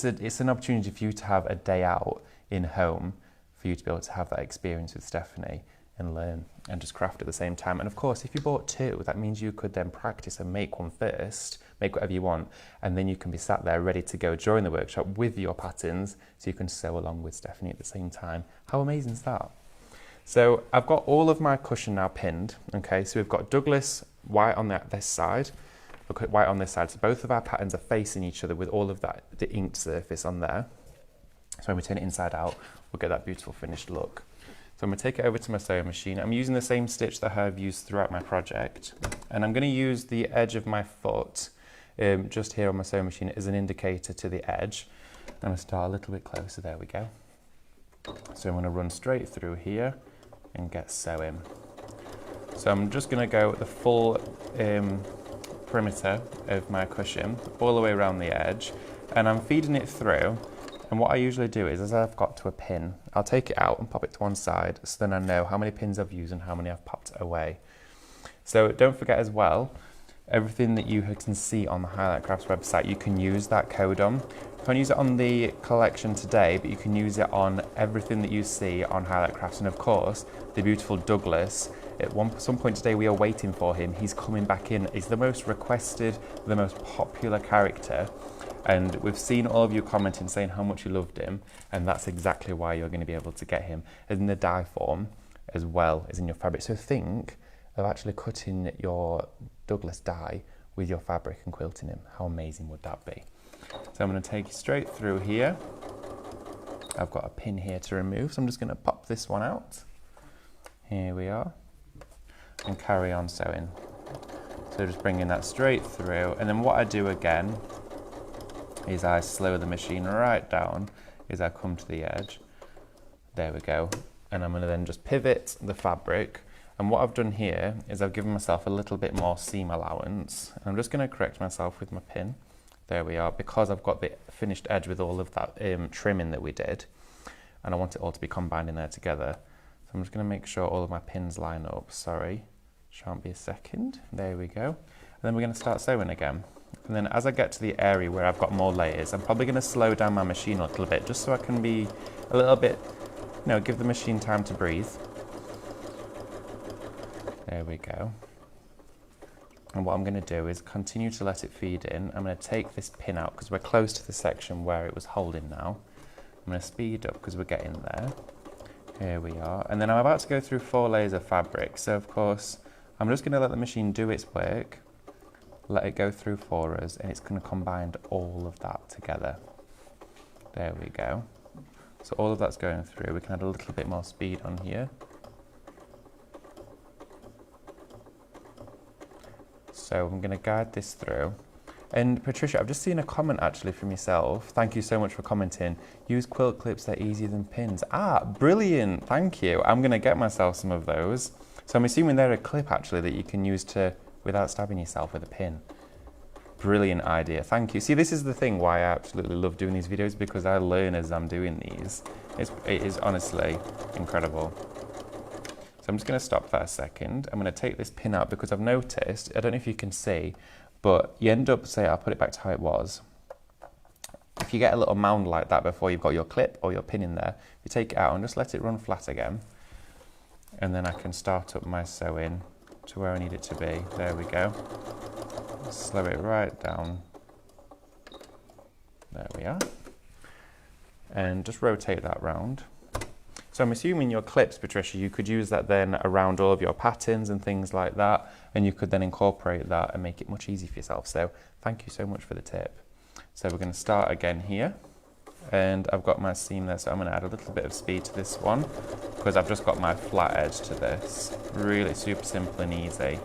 an opportunity for you to have a day out in home, for you to be able to have that experience with Stephanie and learn and just craft at the same time. And of course, if you bought two, that means you could then practice and make one first, make whatever you want, and then you can be sat there ready to go during the workshop with your patterns, so you can sew along with Stephanie at the same time. How amazing is that? So I've got all of my cushion now pinned. Okay, so we've got Douglas white on this side, white on this side, so both of our patterns are facing each other with all of that, the inked surface on there. So when we turn it inside out, we'll get that beautiful finished look. So I'm going to take it over to my sewing machine. I'm using the same stitch that I've used throughout my project, and I'm going to use the edge of my foot just here on my sewing machine as an indicator to the edge. I'm going to start a little bit closer, there we go. So I'm going to run straight through here and get sewing. So I'm just going to go the full perimeter of my cushion all the way around the edge, and I'm feeding it through. And what I usually do is, as I've got to a pin, I'll take it out and pop it to one side, so then I know how many pins I've used and how many I've popped away. So don't forget as well, everything that you can see on the Highlight Crafts website, you can use that code on. You can't use it on the collection today, but you can use it on everything that you see on Highlight Crafts. And of course, the beautiful Douglas, at some point today we are waiting for him. He's coming back in. He's the most requested, the most popular character. And we've seen all of you commenting saying how much you loved him, and that's exactly why you're going to be able to get him in the dye form as well as in your fabric. So think of actually cutting your Douglas dye with your fabric and quilting him. How amazing would that be? So I'm going to take you straight through here. I've got a pin here to remove, so I'm just going to pop this one out. Here we are, and carry on sewing. So just bringing that straight through, and then what I do again is I slow the machine right down as I come to the edge. There we go. And I'm going to then just pivot the fabric. And what I've done here is I've given myself a little bit more seam allowance. And I'm just going to correct myself with my pin. There we are, because I've got the finished edge with all of that trimming that we did. And I want it all to be combined in there together. So I'm just going to make sure all of my pins line up. Sorry, shan't be a second. There we go. And then we're going to start sewing again. And then as I get to the area where I've got more layers, I'm probably going to slow down my machine a little bit, just so I can be a little bit, give the machine time to breathe. There we go. And what I'm going to do is continue to let it feed in. I'm going to take this pin out because we're close to the section where it was holding now. I'm going to speed up because we're getting there. Here we are. And then I'm about to go through 4 layers of fabric. So of course, I'm just going to let the machine do its work. Let it go through for us, and it's going to combine all of that together. There we go. So all of that's going through. We can add a little bit more speed on here. So I'm going to guide this through. And Patricia, I've just seen a comment actually from yourself. Thank you so much for commenting. Use quilt clips, they're easier than pins. Ah, brilliant, thank you. I'm going to get myself some of those. So I'm assuming they're a clip actually that you can use without stabbing yourself with a pin. Brilliant idea, thank you. See, this is the thing why I absolutely love doing these videos, because I learn as I'm doing these. It is honestly incredible. So I'm just going to stop there a second. I'm going to take this pin out because I've noticed, I don't know if you can see, but you end up, I'll put it back to how it was. If you get a little mound like that before you've got your clip or your pin in there, you take it out and just let it run flat again. And then I can start up my sewing to where I need it to be. There we go. Slow it right down. There we are. And just rotate that round. So I'm assuming your clips, Patricia, you could use that then around all of your patterns and things like that, and you could then incorporate that and make it much easier for yourself. So thank you so much for the tip. So we're going to start again here, and I've got my seam there, so I'm going to add a little bit of speed to this one because I've just got my flat edge to this. Really super simple and easy.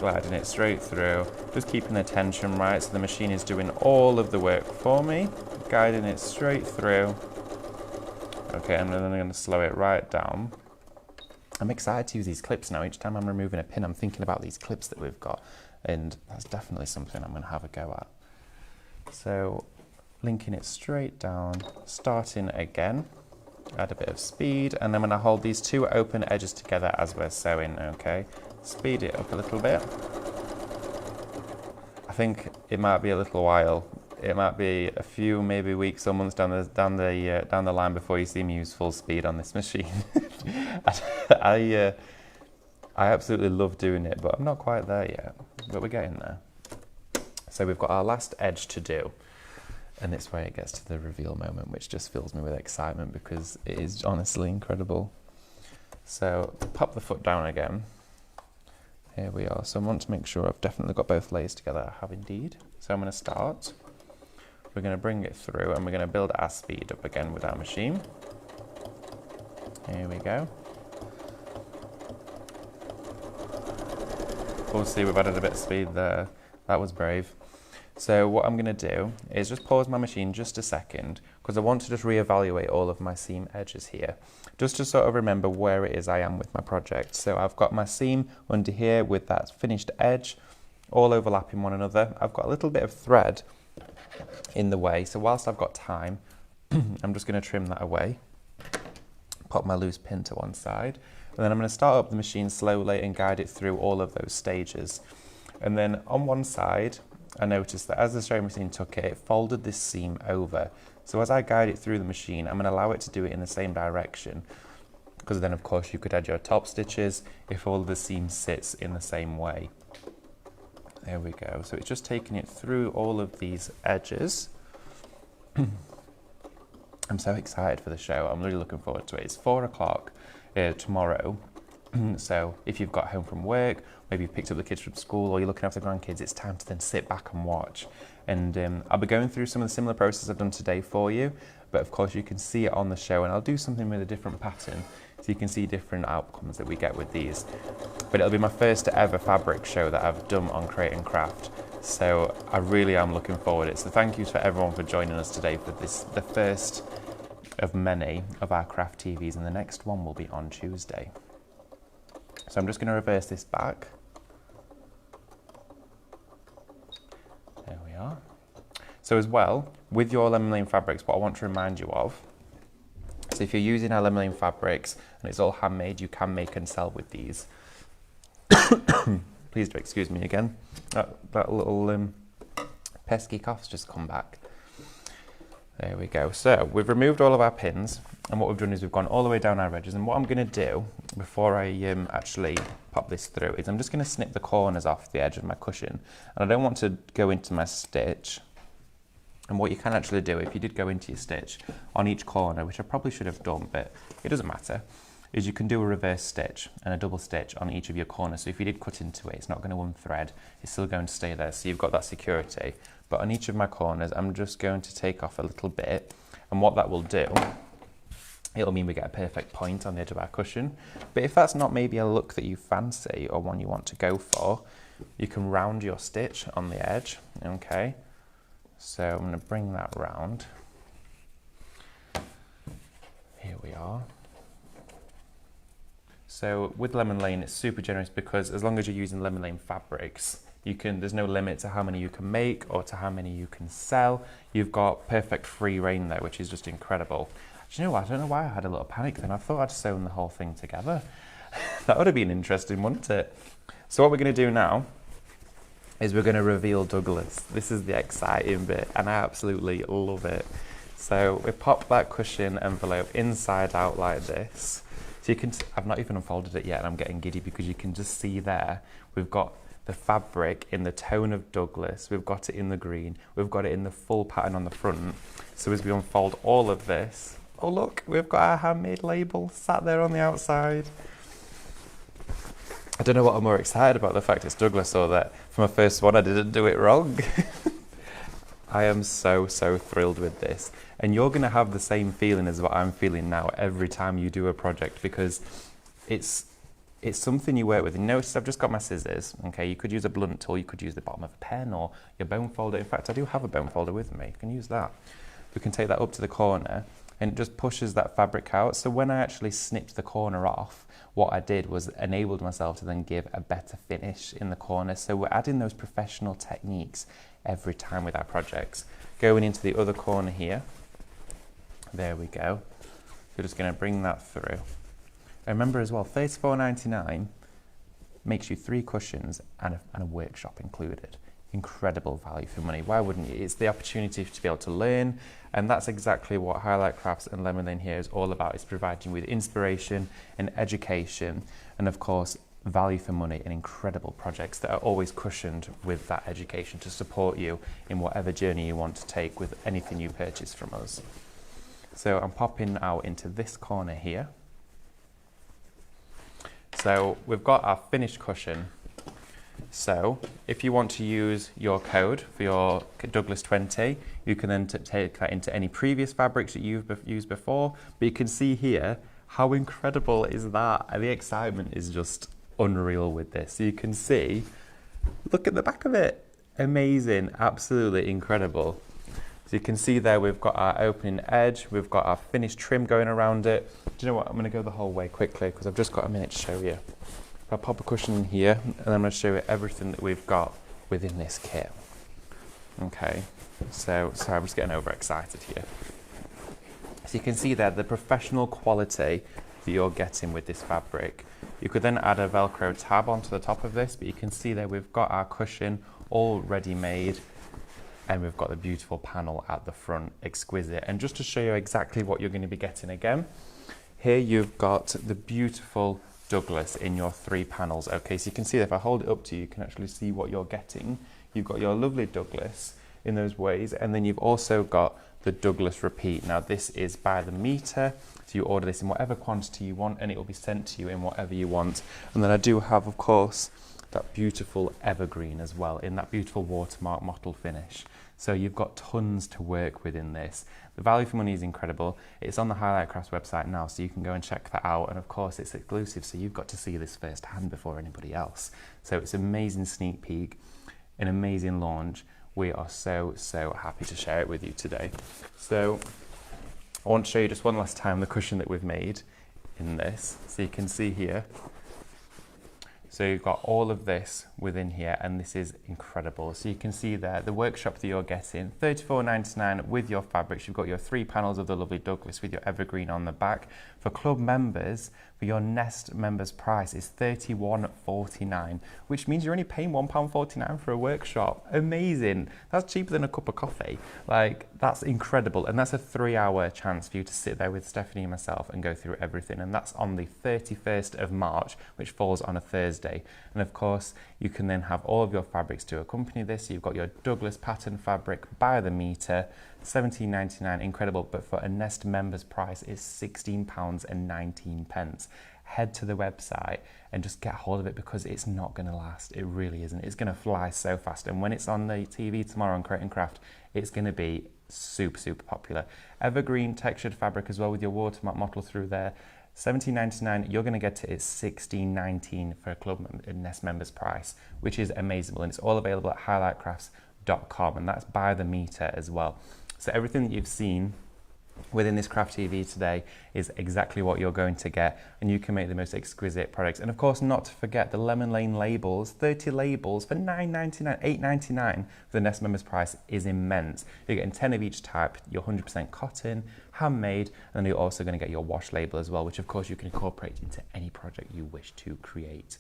gliding it straight through, just keeping the tension right so the machine is doing all of the work for me, guiding it straight through. Okay, and then I'm going to slow it right down. I'm excited to use these clips now. Each time I'm removing a pin, I'm thinking about these clips that we've got, and that's definitely something I'm going to have a go at. So, linking it straight down, starting again, add a bit of speed, and then when I hold these two open edges together as we're sewing, okay, speed it up a little bit. I think it might be a little while. It might be a few, maybe weeks or months down the line before you see me use full speed on this machine. I absolutely love doing it, but I'm not quite there yet. But we're getting there. So we've got our last edge to do, and it's where it gets to the reveal moment, which just fills me with excitement because it is honestly incredible. So pop the foot down again. Here we are. So I want to make sure I've definitely got both layers together. I have indeed. So I'm going to start. We're going to bring it through and we're going to build our speed up again with our machine. Here we go. We'll see, we've added a bit of speed there. That was brave. So what I'm going to do is just pause my machine just a second because I want to just reevaluate all of my seam edges here, just to sort of remember where it is I am with my project. So I've got my seam under here with that finished edge all overlapping one another. I've got a little bit of thread in the way, so whilst I've got time, I'm just going to trim that away, pop my loose pin to one side, and then I'm going to start up the machine slowly and guide it through all of those stages. And then on one side, I noticed that as the sewing machine took it, it folded this seam over. So as I guide it through the machine, I'm going to allow it to do it in the same direction, because then of course you could add your top stitches if all of the seam sits in the same way. There we go. So it's just taking it through all of these edges. I'm so excited for the show. I'm really looking forward to it. It's 4 o'clock tomorrow. So if you've got home from work, maybe you've picked up the kids from school or you're looking after the grandkids, it's time to then sit back and watch. And I'll be going through some of the similar processes I've done today for you, but of course you can see it on the show, and I'll do something with a different pattern so you can see different outcomes that we get with these. But it'll be my first ever fabric show that I've done on Create and Craft. So I really am looking forward to it. So thank you to everyone for joining us today for this, the first of many of our Craft TVs, and the next one will be on Tuesday. So I'm just going to reverse this back. There we are. So as well, with your lemon lane fabrics, what I want to remind you of, so if you're using our lemon lane fabrics and it's all handmade, you can make and sell with these. Please do excuse me again. That little pesky cough's just come back. There we go. So we've removed all of our pins, and what we've done is we've gone all the way down our edges. And what I'm going to do before I actually pop this through is I'm just going to snip the corners off the edge of my cushion. And I don't want to go into my stitch. And what you can actually do, if you did go into your stitch on each corner, which I probably should have done, but it doesn't matter, is you can do a reverse stitch and a double stitch on each of your corners. So if you did cut into it, it's not going to unthread, it's still going to stay there. So you've got that security. But on each of my corners, I'm just going to take off a little bit. And what that will do, it'll mean we get a perfect point on the edge of our cushion. But if that's not maybe a look that you fancy or one you want to go for, you can round your stitch on the edge, okay? So I'm going to bring that round. Here we are. So with Lemon Lane, it's super generous because as long as you're using Lemon Lane fabrics, you can, there's no limit to how many you can make or to how many you can sell. You've got perfect free reign there, which is just incredible. Do you know what? I don't know why I had a little panic then. I thought I'd sewn the whole thing together. That would have been interesting, wouldn't it? So what we're going to do now is we're going to reveal Douglas. This is the exciting bit, and I absolutely love it. So we pop that cushion envelope inside out like this. So you can, I've not even unfolded it yet, and I'm getting giddy because you can just see there, we've got the fabric in the tone of Douglas, we've got it in the green, we've got it in the full pattern on the front. So as we unfold all of this, oh look, we've got our handmade label sat there on the outside. I don't know what I'm more excited about, the fact it's Douglas or that for my first one I didn't do it wrong. I am so thrilled with this. And you're going to have the same feeling as what I'm feeling now every time you do a project, because it's it's something you work with. And notice I've just got my scissors, okay? You could use a blunt tool, you could use the bottom of a pen or your bone folder. In fact, I do have a bone folder with me. You can use that. We can take that up to the corner and it just pushes that fabric out. So when I actually snipped the corner off, what I did was enabled myself to then give a better finish in the corner. So we're adding those professional techniques every time with our projects. Going into the other corner here, there we go. We're just going to bring that through. And remember as well, $34.99 makes you 3 cushions and a workshop included. Incredible value for money. Why wouldn't you? It's the opportunity to be able to learn, and that's exactly what Highlight Crafts and Lemon Lane here is all about. It's providing you with inspiration and education, and of course value for money and incredible projects that are always cushioned with that education to support you in whatever journey you want to take with anything you purchase from us. So I'm popping out into this corner here. So we've got our finished cushion. So if you want to use your code for your Douglas 20, you can then take that into any previous fabrics that you've used before. But you can see here, how incredible is that? And the excitement is just unreal with this. So you can see, look at the back of it. Amazing, absolutely incredible. So you can see there we've got our opening edge, we've got our finished trim going around it. Do you know what, I'm going to go the whole way quickly because I've just got a minute to show you. I'll pop a cushion in here and I'm going to show you everything that we've got within this kit. Okay, so sorry, I'm just getting overexcited here. So you can see there the professional quality that you're getting with this fabric. You could then add a Velcro tab onto the top of this, but you can see there we've got our cushion all ready made. And we've got the beautiful panel at the front, exquisite. And just to show you exactly what you're going to be getting again, here you've got the beautiful Douglas in your 3 panels. Okay, so you can see that if I hold it up to you, you can actually see what you're getting. You've got your lovely Douglas in those ways, and then you've also got the Douglas repeat. Now this is by the meter, so you order this in whatever quantity you want and it will be sent to you in whatever you want. And then I do have, of course, that beautiful evergreen as well in that beautiful watermark mottled finish. So you've got tons to work with in this. The value for money is incredible. It's on the Highlight Crafts website now, so you can go and check that out. And of course it's exclusive, so you've got to see this firsthand before anybody else. So it's an amazing sneak peek, an amazing launch. We are so happy to share it with you today. So I want to show you just one last time the cushion that we've made in this. So you can see here. So you've got all of this within here, and this is incredible. So you can see there, the workshop that you're getting, $34.99 with your fabrics. You've got your 3 panels of the lovely Douglas with your evergreen on the back. For club members, for your Nest members price is $31.49, which means you're only paying £1.49 for a workshop. Amazing. That's cheaper than a cup of coffee. Like, that's incredible. And that's a 3-hour chance for you to sit there with Stephanie and myself and go through everything. And that's on the 31st of March, which falls on a Thursday. And of course, you can then have all of your fabrics to accompany this. So you've got your Douglas pattern fabric by the meter, $17.99, incredible. But for a Nest members price, it's £16.19. Head to the website and just get hold of it because it's not going to last. It really isn't. It's going to fly so fast. And when it's on the TV tomorrow on Create and Craft, it's going to be super popular. Evergreen textured fabric as well with your watermark mottle through there. $17.99, you're going to get it at $16.19 for a Club Nest members price, which is amazing. And it's all available at highlightcrafts.com, and that's by the meter as well. So everything that you've seen within this CraftTV today is exactly what you're going to get, and you can make the most exquisite products. And of course, not to forget the Lemon Lane labels, 30 labels for $9.99, $8.99 for the Nest members price is immense. You're getting 10 of each type, you're 100% cotton, handmade, and then you're also going to get your wash label as well, which of course you can incorporate into any project you wish to create.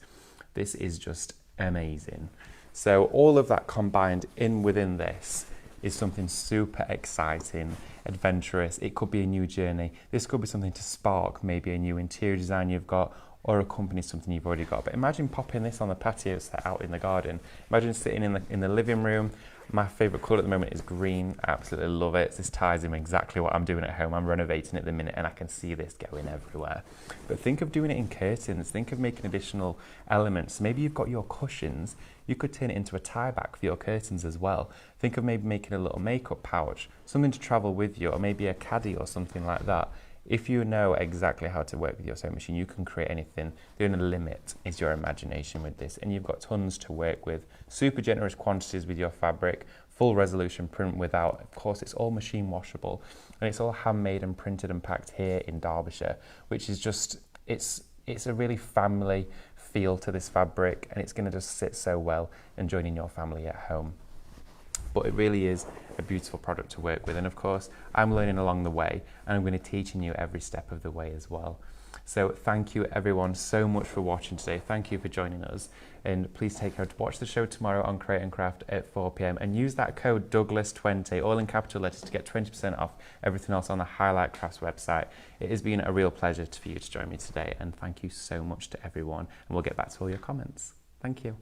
This is just amazing. So all of that combined within this is something super exciting, adventurous. It could be a new journey. This could be something to spark maybe a new interior design you've got, or accompany something you've already got. But imagine popping this on the patio set out in the garden. Imagine sitting in the living room. My favourite colour at the moment is green. I absolutely love it. This ties in exactly what I'm doing at home. I'm renovating at the minute and I can see this going everywhere. But think of doing it in curtains. Think of making additional elements. Maybe you've got your cushions. You could turn it into a tie back for your curtains as well. Think of maybe making a little makeup pouch, something to travel with you, or maybe a caddy or something like that. if you know exactly how to work with your sewing machine, you can create anything. The only limit is your imagination with this, and you've got tons to work with. Super generous quantities with your fabric, full resolution print without, of course, it's all machine washable, and it's all handmade and printed and packed here in Derbyshire, which is just, it's a really family feel to this fabric, and it's going to just sit so well and joining your family at home. But it really is a beautiful product to work with, and of course I'm learning along the way, and I'm going to be teaching you every step of the way as well. So thank you everyone so much for watching today. Thank you for joining us, and please take care to watch the show tomorrow on Create and Craft at 4 p.m. and use that code Douglas20, all in capital letters, to get 20% off everything else on the Highlight Crafts website. It has been a real pleasure for you to join me today, and thank you so much to everyone, and we'll get back to all your comments. Thank you.